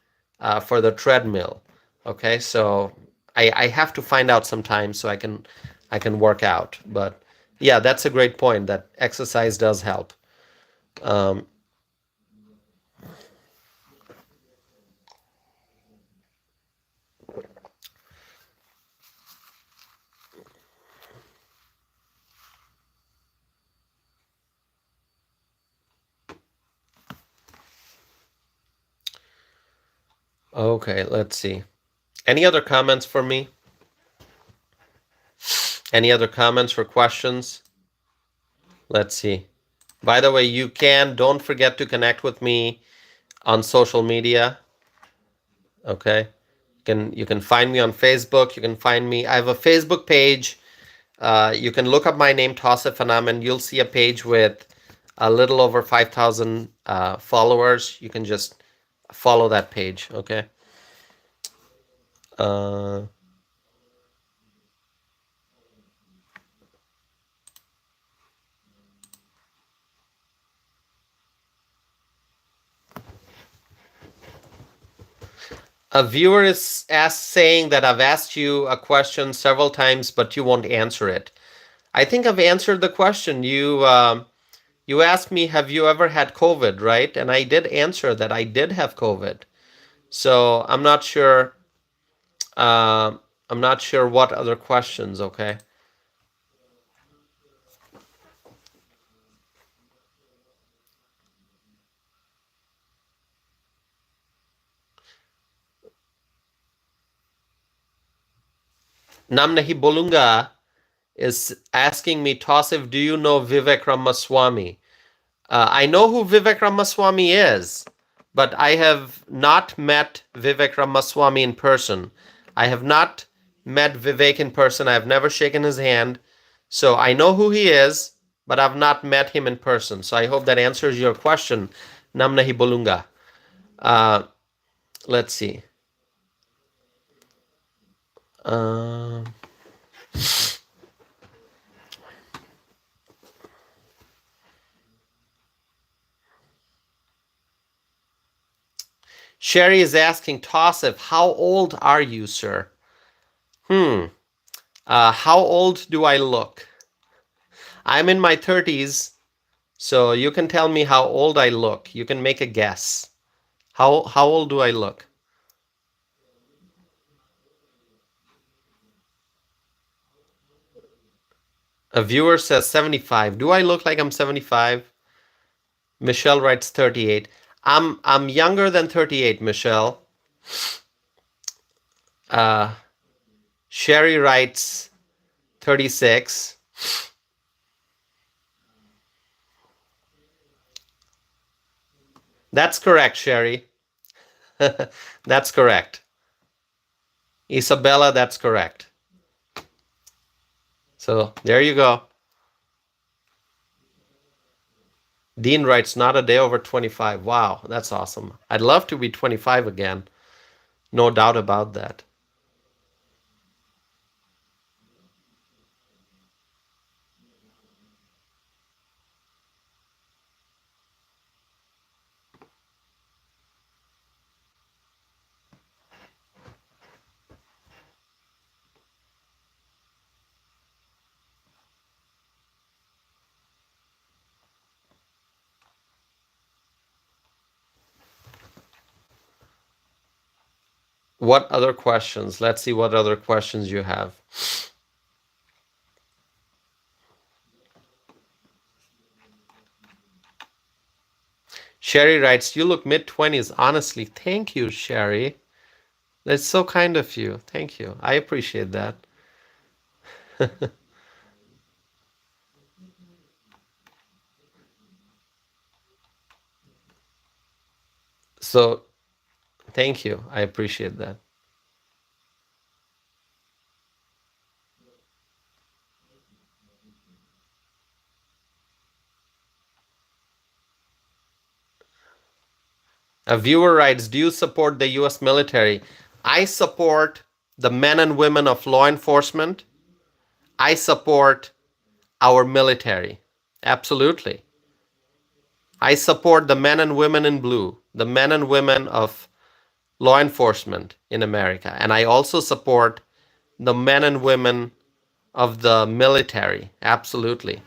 for the treadmill. Okay, so I have to find out some time so I can work out. But yeah, that's a great point. That exercise does help. Um, okay, let's see. Any other comments for me? Any other comments or questions? Let's see. By the way, don't forget to connect with me on social media. Okay. You can find me on Facebook. You can find me. I have a Facebook page. You can look up my name, Tausif Anam, and you'll see a page with a little over 5,000 followers. You can just follow that page. Okay. Uh, a viewer is saying that I've asked you a question several times, but you won't answer it. I think I've answered the question. You asked me, have you ever had COVID, right? And I did answer that I did have COVID. So I'm not sure. Uh, I'm not sure what other questions. Okay. Namnahi Bolunga is asking me, Tausif, do you know Vivek Ramaswamy? I know who Vivek Ramaswamy is, but I have not met Vivek Ramaswamy in person. I have not met Vivek in person. I have never shaken his hand. So I know who he is, but I've not met him in person. So I hope that answers your question, Namnahi Bolunga. Uh, let's see. Uh, Sherry is asking, Tausif, how old are you, sir? How old do I look? I'm in my 30s, So you can tell me how old I look. You can make a guess. How old do I look? A viewer says 75. Do I look like I'm 75? Michelle writes 38. I'm younger than 38, Michelle. Uh, Sherry writes 36. That's correct, Sherry. That's correct. Isabella, that's correct. So there you go. Dean writes, not a day over 25. Wow, that's awesome. I'd love to be 25 again. No doubt about that. What other questions? Let's see what other questions you have. Sherry writes, you look mid-20s. Honestly, thank you, Sherry. That's so kind of you. Thank you. I appreciate that. So, thank you. I appreciate that. A viewer writes, do you support the US military? I support the men and women of law enforcement. I support our military. Absolutely. I support the men and women in blue, the men and women of law enforcement in America. And I also support the men and women of the military. Absolutely.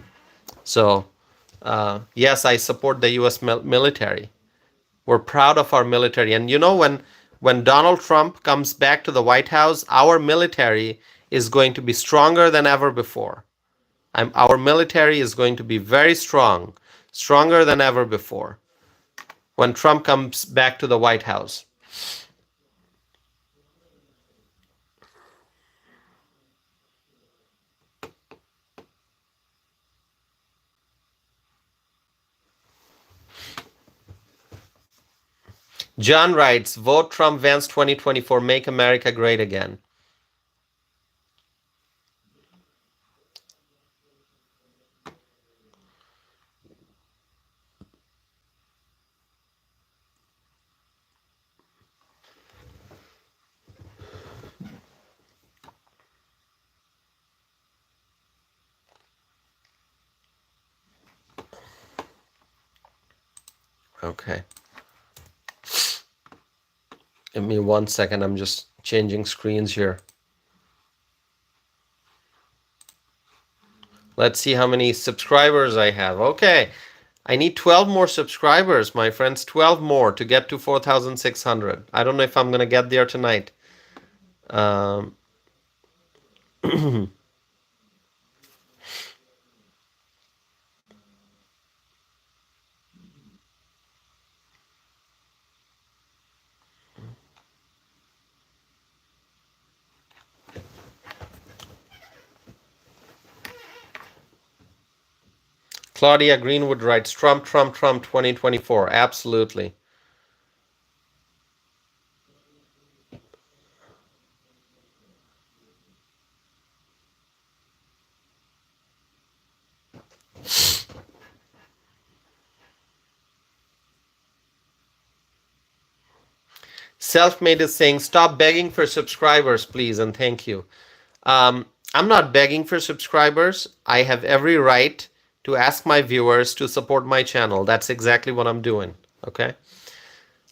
So, yes, I support the US military. We're proud of our military. And you know, when Donald Trump comes back to the White House, our military is going to be stronger than ever before. Our military is going to be very strong, stronger than ever before when Trump comes back to the White House. John writes, vote Trump Vance 2024, make America great again. Okay. Give me 1 second. I'm just changing screens here. Let's see how many subscribers I have. Okay. I need 12 more subscribers, my friends. 12 more to get to 4,600. I don't know if I'm going to get there tonight. Um, Claudia Greenwood writes, Trump, Trump, Trump 2024. Absolutely. Self-made is saying, stop begging for subscribers, please, and thank you. I'm not begging for subscribers. I have every right to ask my viewers to support my channel. That's exactly what I'm doing. Okay?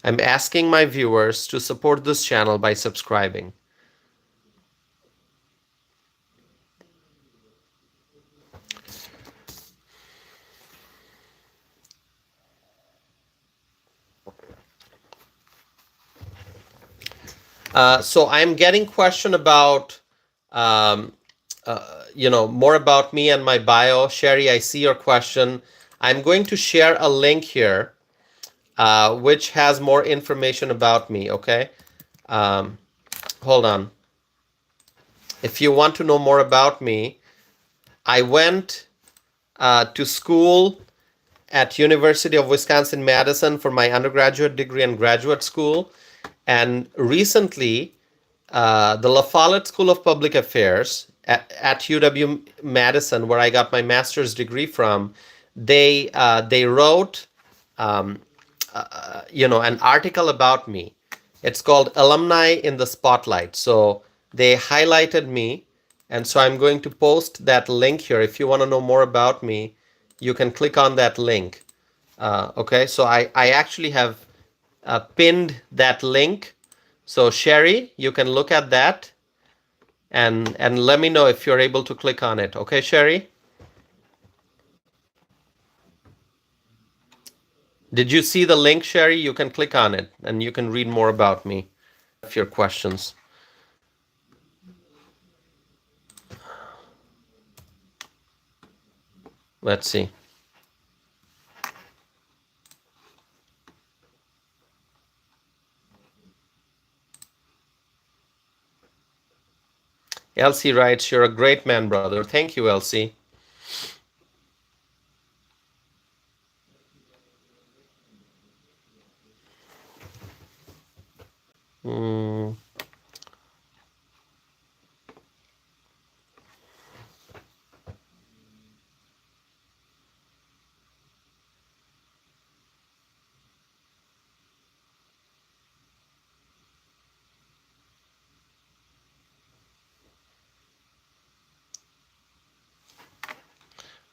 I'm asking my viewers to support this channel by subscribing. So I'm getting question about, um, more about me and my bio. Sherry, I see your question. I'm going to share a link here, which has more information about me. Okay, um, hold on. If you want to know more about me, I went to school at University of Wisconsin-Madison for my undergraduate degree and graduate school. And recently, the La Follette School of Public Affairs at UW-Madison, where I got my master's degree from, they wrote um, an article about me. It's called Alumni in the Spotlight. So they highlighted me, and so I'm going to post that link here. If you want to know more about me, you can click on that link. Okay, so I actually have pinned that link. So Sherry, you can look at that and let me know if you're able to click on it. Okay, Sherry? Did you see the link, Sherry? You can click on it and you can read more about me if your questions. Let's see. Elsie writes, "You're a great man, brother." Thank you, Elsie. Mm.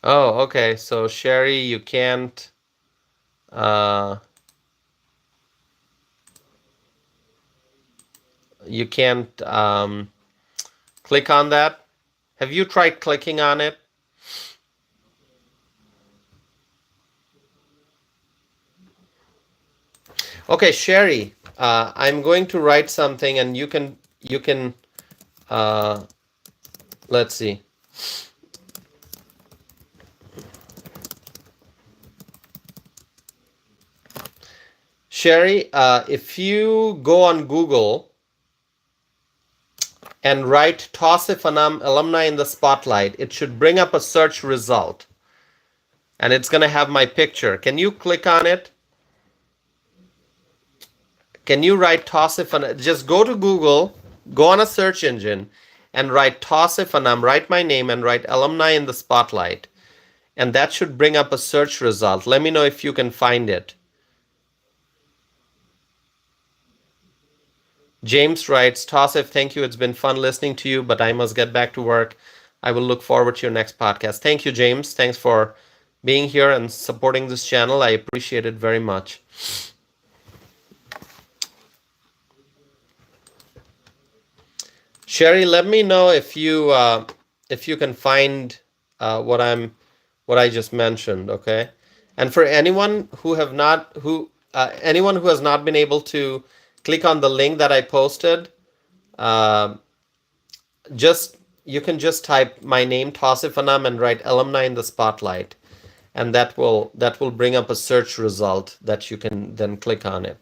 Oh, okay. So Sherry, uh, you can't click on that. Have you tried clicking on it? Okay, Sherry, I'm going to write something, and you can uh, let's see. Sherry, if you go on Google and write Tausif alumni in the spotlight, it should bring up a search result, and it's going to have my picture. Can you click on it? Can you write Tausif? Just go to Google, go on a search engine, and write Tausif write my name, and write alumni in the spotlight, and that should bring up a search result. Let me know if you can find it. James writes, Tausif, thank you. It's been fun listening to you, but I must get back to work. I will look forward to your next podcast. Thank you, James. Thanks for being here and supporting this channel. I appreciate it very much. Sherry, let me know if you can find what I just mentioned. Okay, and for anyone who has not been able to click on the link that I posted, uh, just you can just type my name Tasifanam and write alumni in the spotlight, and that will bring up a search result that you can then click on it.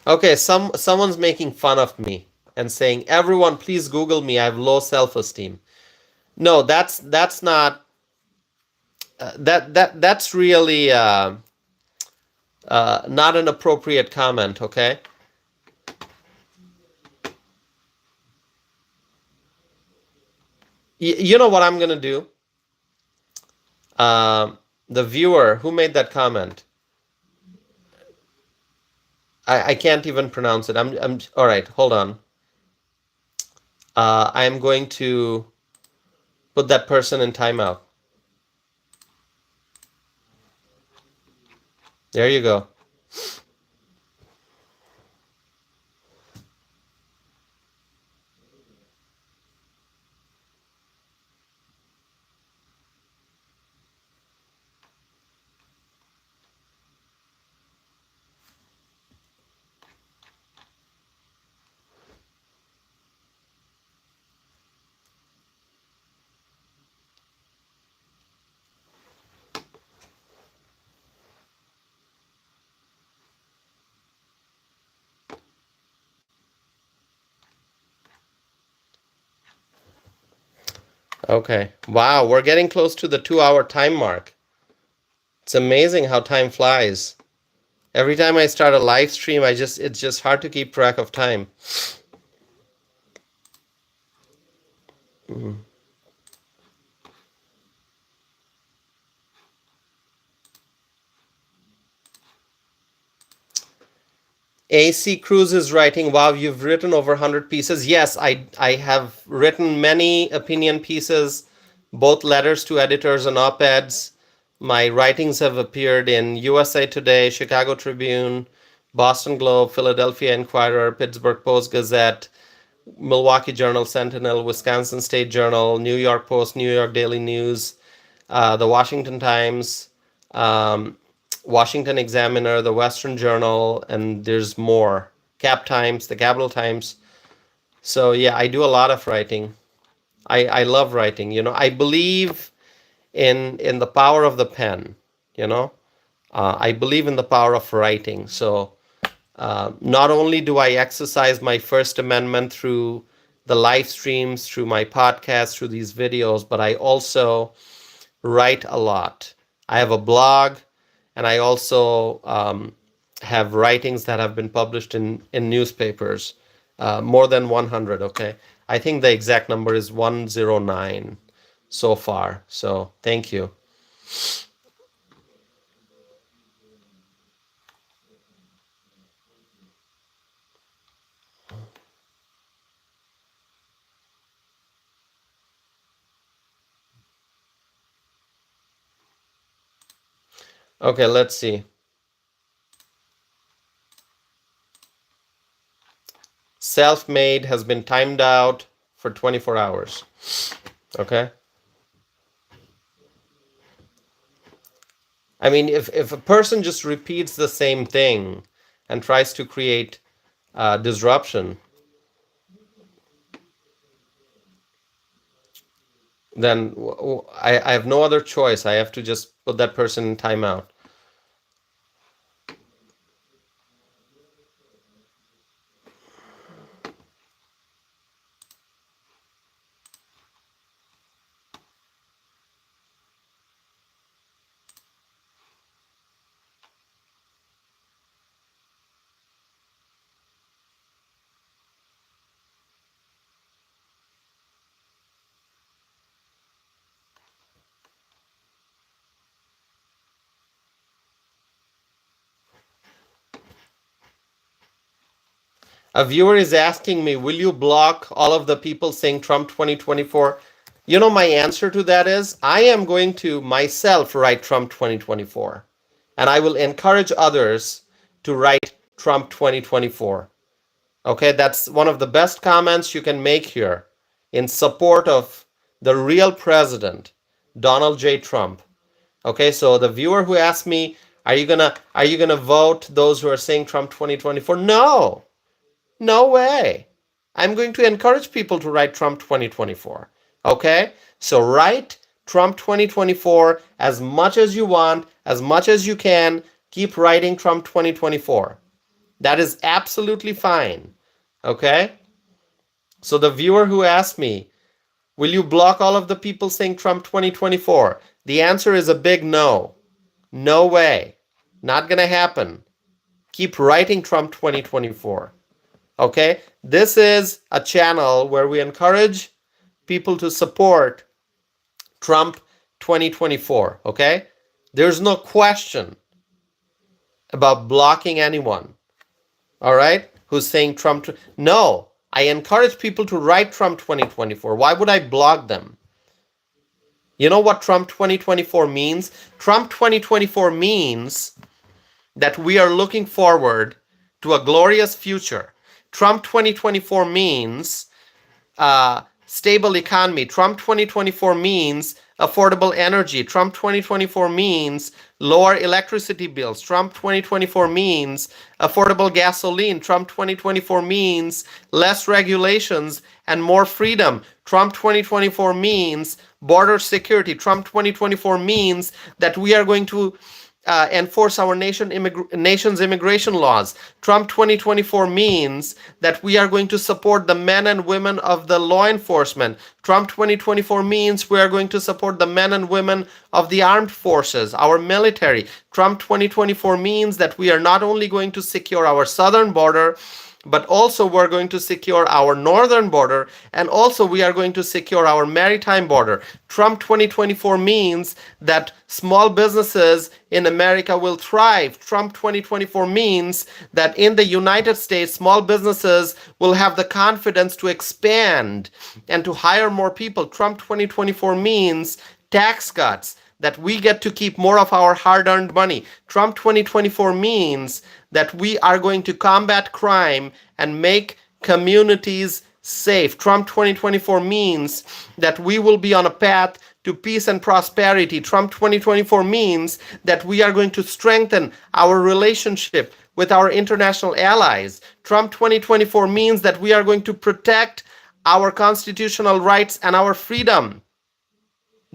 Okay, someone's making fun of me and saying, "Everyone, please Google me. I have low self-esteem." No, that's not that's really not an appropriate comment. Okay, you know what I'm gonna do? The viewer who made that comment. I can't even pronounce it. I'm all right. Hold on. I'm going to put that person in timeout. There you go. Okay. Wow, we're getting close to the 2 hour time mark. It's amazing how time flies. Every time I start a live stream, it's just hard to keep track of time. Mhm. AC Cruz is writing, wow, you've written over 100 pieces. Yes, I have written many opinion pieces, both letters to editors and op-eds. My writings have appeared in USA Today, Chicago Tribune, Boston Globe, Philadelphia Inquirer, Pittsburgh Post Gazette, Milwaukee Journal Sentinel, Wisconsin State Journal, New York Post, New York Daily News, the Washington Times, um, Washington Examiner, the Western Journal, and there's more. Cap Times, the Capital Times. So yeah, I do a lot of writing. I love writing. I believe in the power of the pen. You know, I believe in the power of writing. So not only do I exercise my First Amendment through the live streams, through my podcast, through these videos, but I also write a lot. I have a blog, and I also have writings that have been published in newspapers, more than 100. Okay, I think the exact number is 109 so far. So thank you. Okay, let's see. Self-made has been timed out for 24 hours. Okay. I mean, if a person just repeats the same thing and tries to create disruption, then I have no other choice. I have to just put that person in timeout. A viewer is asking me, will you block all of the people saying Trump 2024? My answer to that is I am going to myself write Trump 2024. And I will encourage others to write Trump 2024. Okay, that's one of the best comments you can make here in support of the real president, Donald J. Trump. Okay, so the viewer who asked me, are you gonna vote those who are saying Trump 2024? No, no way. I'm going to encourage people to write Trump 2024. Okay? So write Trump 2024 as much as you want, as much as you can. Keep writing Trump 2024. That is absolutely fine. Okay? So the viewer who asked me, will you block all of the people saying Trump 2024? The answer is a big no. No way. Not going to happen. Keep writing Trump 2024. Okay? This is a channel where we encourage people to support Trump 2024. Okay? There's no question about blocking anyone. All right? Who's saying Trump? No, I encourage people to write Trump 2024. Why would I blog them? You know what Trump 2024 means? Trump 2024 means that we are looking forward to a glorious future. Trump 2024 means stable economy. Trump 2024 means affordable energy. Trump 2024 means lower electricity bills. Trump 2024 means affordable gasoline. Trump 2024 means less regulations and more freedom. Trump 2024 means border security. Trump 2024 means that we are going to enforce our nation's immigration laws. Trump 2024 means that we are going to support the men and women of the law enforcement. Trump 2024 means we are going to support the men and women of the armed forces, our military. Trump 2024 means that we are not only going to secure our southern border, but also we're going to secure our northern border, and also we are going to secure our maritime border. Trump 2024 means that small businesses in America will thrive. Trump 2024 means that in the United States, small businesses will have the confidence to expand and to hire more people. Trump 2024 means tax cuts, that we get to keep more of our hard-earned money. Trump 2024 means that we are going to combat crime and make communities safe. Trump 2024 means that we will be on a path to peace and prosperity. Trump 2024 means that we are going to strengthen our relationship with our international allies. Trump 2024 means that we are going to protect our constitutional rights and our freedom.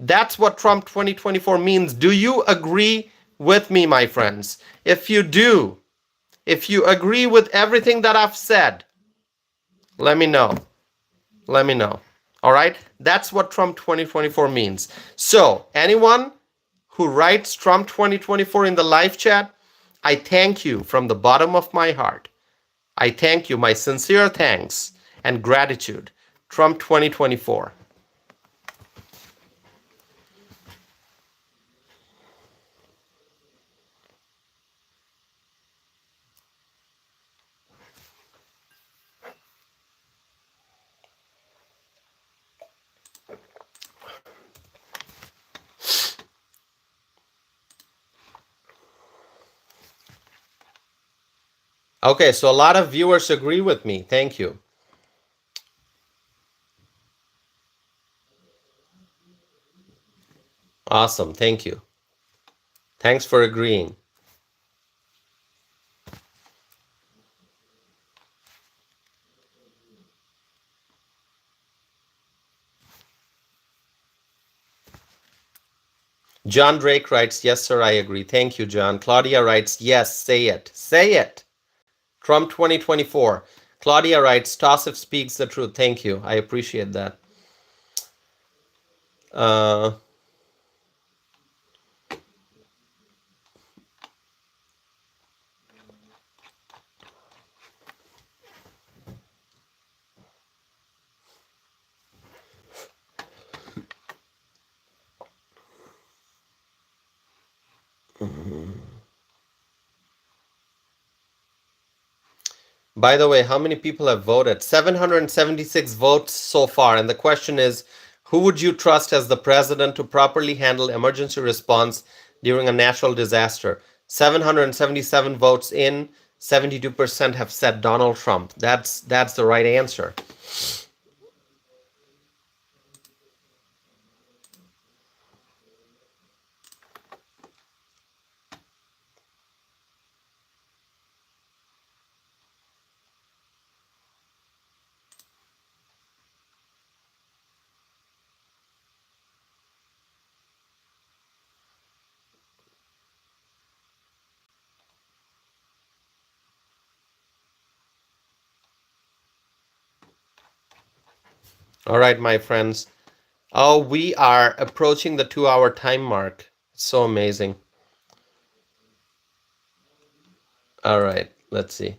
That's what Trump 2024 means. Do you agree with me, my friends? If you do, if you agree with everything that I've said, let me know. Let me know. All right? That's what Trump 2024 means. So, anyone who writes Trump 2024 in the live chat, I thank you from the bottom of my heart. I thank you, my sincere thanks and gratitude. Trump 2024. Okay, so a lot of viewers agree with me. Thank you. Awesome. Thank you. Thanks for agreeing. John Drake writes, yes, sir, I agree. Thank you, John. Claudia writes, yes, say it. Say it. Trump 2024. Claudia writes, Tassif speaks the truth. Thank you. I appreciate that. By the way, how many people have voted? 776 votes so far. And the question is, who would you trust as the president to properly handle emergency response during a natural disaster? 777 votes in, 72% have said Donald Trump. That's the right answer. All right, my friends. Oh, we are approaching the 2-hour time mark. So amazing. All right, let's see.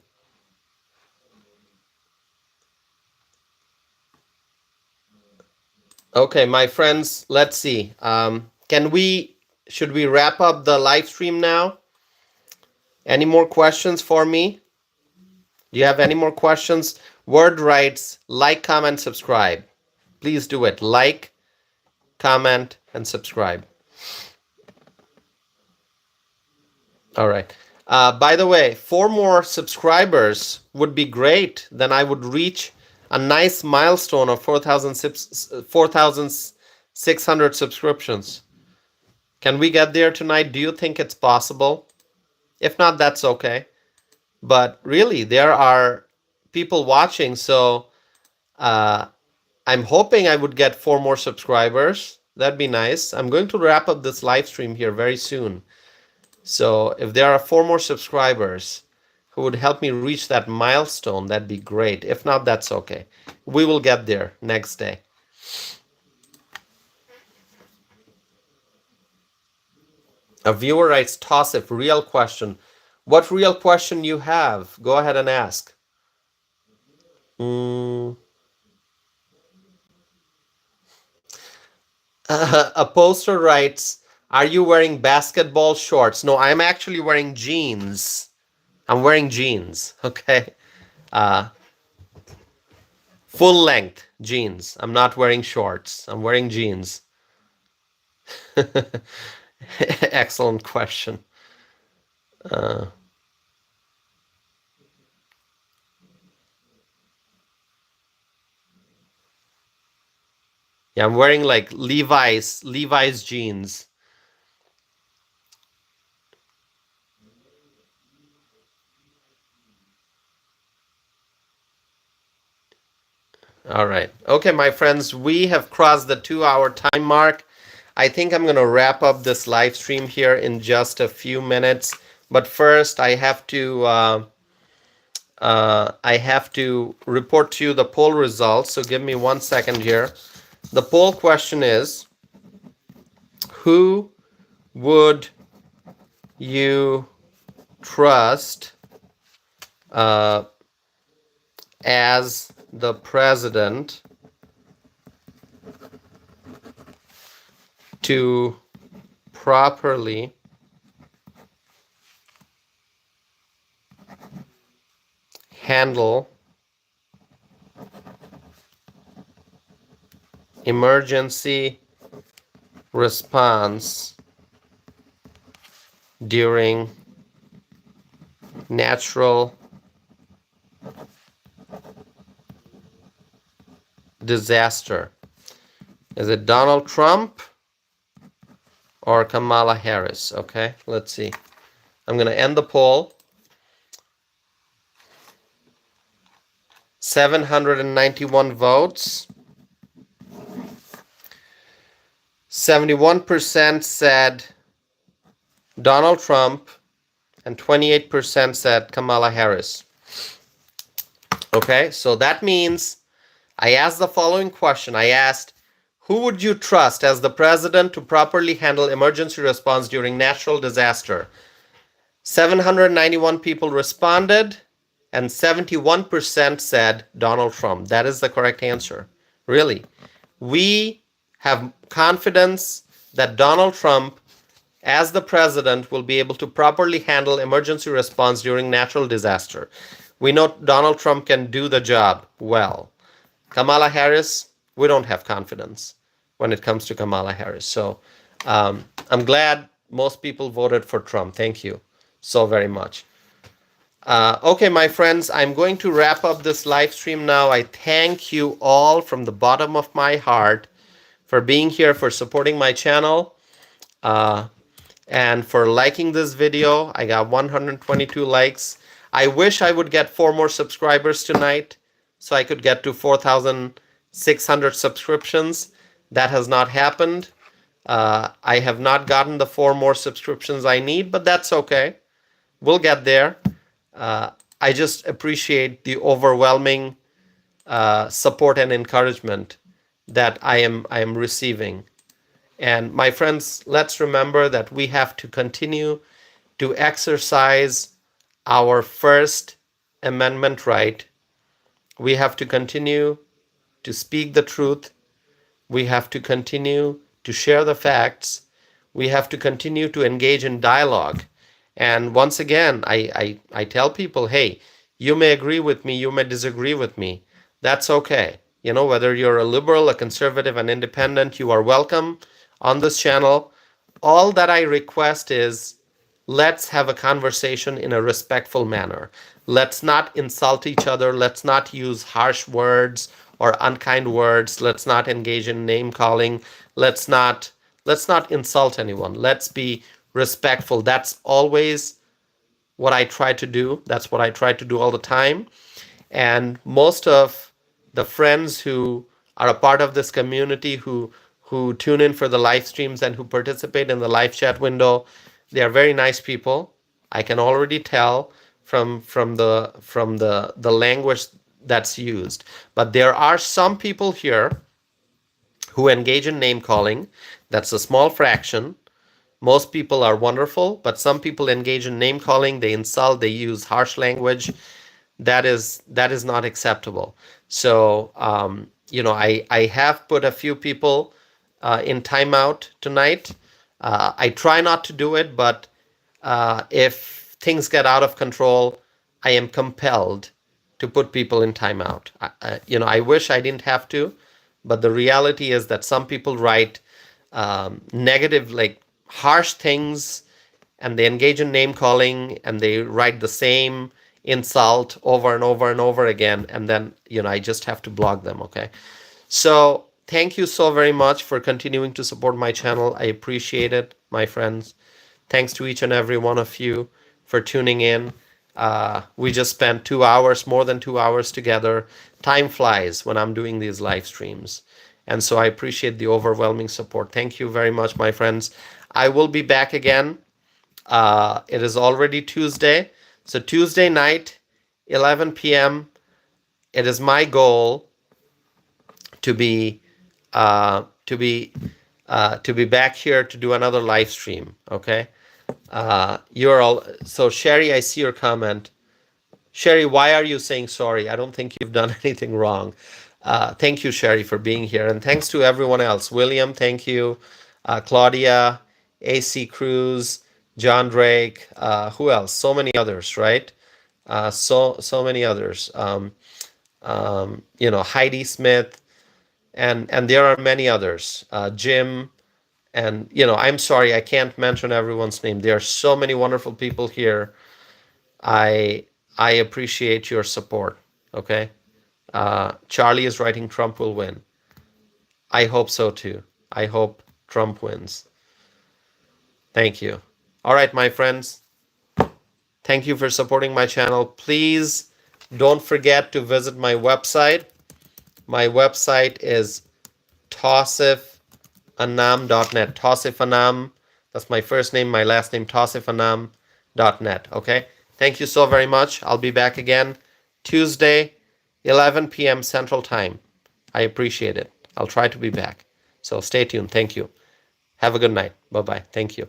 Okay, my friends, let's see. Should we wrap up the live stream now? Any more questions for me? Do you have any more questions? Word writes, like, comment, subscribe. Please do it. Like, comment, and subscribe. All right. By the way, 4 more subscribers would be great. Then I would reach a nice milestone of 4,600 subscriptions. Can we get there tonight? Do you think it's possible? If not, that's okay. But really, there are people watching, so I'm hoping I would get 4 more subscribers. That'd be nice. I'm going to wrap up this live stream here very soon. So if there are 4 more subscribers who would help me reach that milestone, that'd be great. If not, that's okay. We will get there next day. A viewer writes, Tossif, real question. What real question you have? Go ahead and ask. A poster writes, are you wearing basketball shorts? No, I'm actually wearing jeans. I'm wearing jeans, okay? Full length jeans. I'm not wearing shorts. I'm wearing jeans. Excellent question. Yeah, I'm wearing like Levi's jeans. All right. Okay, my friends, we have crossed the 2-hour time mark. I think I'm going to wrap up this live stream here in just a few minutes. But first, I have to report to you the poll results. So give me 1 second here. The poll question is, who would you trust as the president to properly handle emergency response during natural disaster? Is it Donald Trump or Kamala Harris? Okay, let's see. I'm going to end the poll. 791 votes. 71% said Donald Trump and 28% said Kamala Harris. Okay, so that means I asked the following question. I asked, who would you trust as the president to properly handle emergency response during natural disaster? 791 people responded, and 71% said Donald Trump. That is the correct answer. Really. We have confidence that Donald Trump, as the president, will be able to properly handle emergency response during natural disaster. We know Donald Trump can do the job well. Kamala Harris, we don't have confidence when it comes to Kamala Harris. So I'm glad most people voted for Trump. Thank you so very much. Okay, my friends, I'm going to wrap up this live stream now. I thank you all from the bottom of my heart for being here, for supporting my channel, and for liking this video. I got 122 likes. I wish I would get 4 more subscribers tonight so I could get to 4,600 subscriptions. That has not happened. I have not gotten the 4 more subscriptions I need, but that's okay. We'll get there. I just appreciate the overwhelming support and encouragement that I am receiving. And my friends, let's remember that we have to continue to exercise our First Amendment right. We have to continue to speak the truth. We have to continue to share the facts. We have to continue to engage in dialogue. And once again, I tell people, hey, You may agree with me, you may disagree with me. That's okay. Whether you're a liberal, a conservative, an independent, you are welcome on this channel. All that I request is let's have a conversation in a respectful manner. Let's not insult each other. Let's not use harsh words or unkind words. Let's not engage in name calling. Let's not insult anyone. Let's be respectful. That's always what I try to do. That's what I try to do all the time. And most of the friends who are a part of this community, who tune in for the live streams and who participate in the live chat window, they are very nice people. I can already tell from the language that's used. But there are some people here who engage in name calling. That's a small fraction. Most people are wonderful, but some people engage in name calling. They insult, they use harsh language. That is not acceptable. So I have put a few people in timeout tonight. I try not to do it, but if things get out of control, I am compelled to put people in timeout. I wish I didn't have to, but the reality is that some people write negative, like harsh things, and they engage in name calling, and they write the same insult over and over and over again, and then I just have to block them. Okay, so thank you so very much for continuing to support my channel. I appreciate it, my friends. Thanks to each and every one of you for tuning in. We just spent 2 hours, more than 2 hours together. Time flies when I'm doing these live streams. And so I appreciate the overwhelming support. Thank you very much, my friends. I will be back again. It is already Tuesday. So Tuesday night, 11 p.m., it is my goal to be back here to do another live stream. Okay. You're all so Sherry, I see your comment. Sherry, why are you saying sorry? I don't think you've done anything wrong. Thank you, Sherry, for being here. And thanks to everyone else. William, thank you. Claudia, AC Cruz, John Drake, who else? So many others, right? So many others. Heidi Smith, and there are many others. Jim, and I'm sorry, I can't mention everyone's name. There are so many wonderful people here. I appreciate your support. Okay. Charlie is writing Trump will win. I hope so too. I hope Trump wins. Thank you. All right, my friends. Thank you for supporting my channel. Please don't forget to visit my website. My website is tausifanam.net. Tausifanam, that's my first name, my last name, tausifanam.net. Okay? Thank you so very much. I'll be back again Tuesday, 11 p.m. Central Time. I appreciate it. I'll try to be back. So stay tuned. Thank you. Have a good night. Bye-bye. Thank you.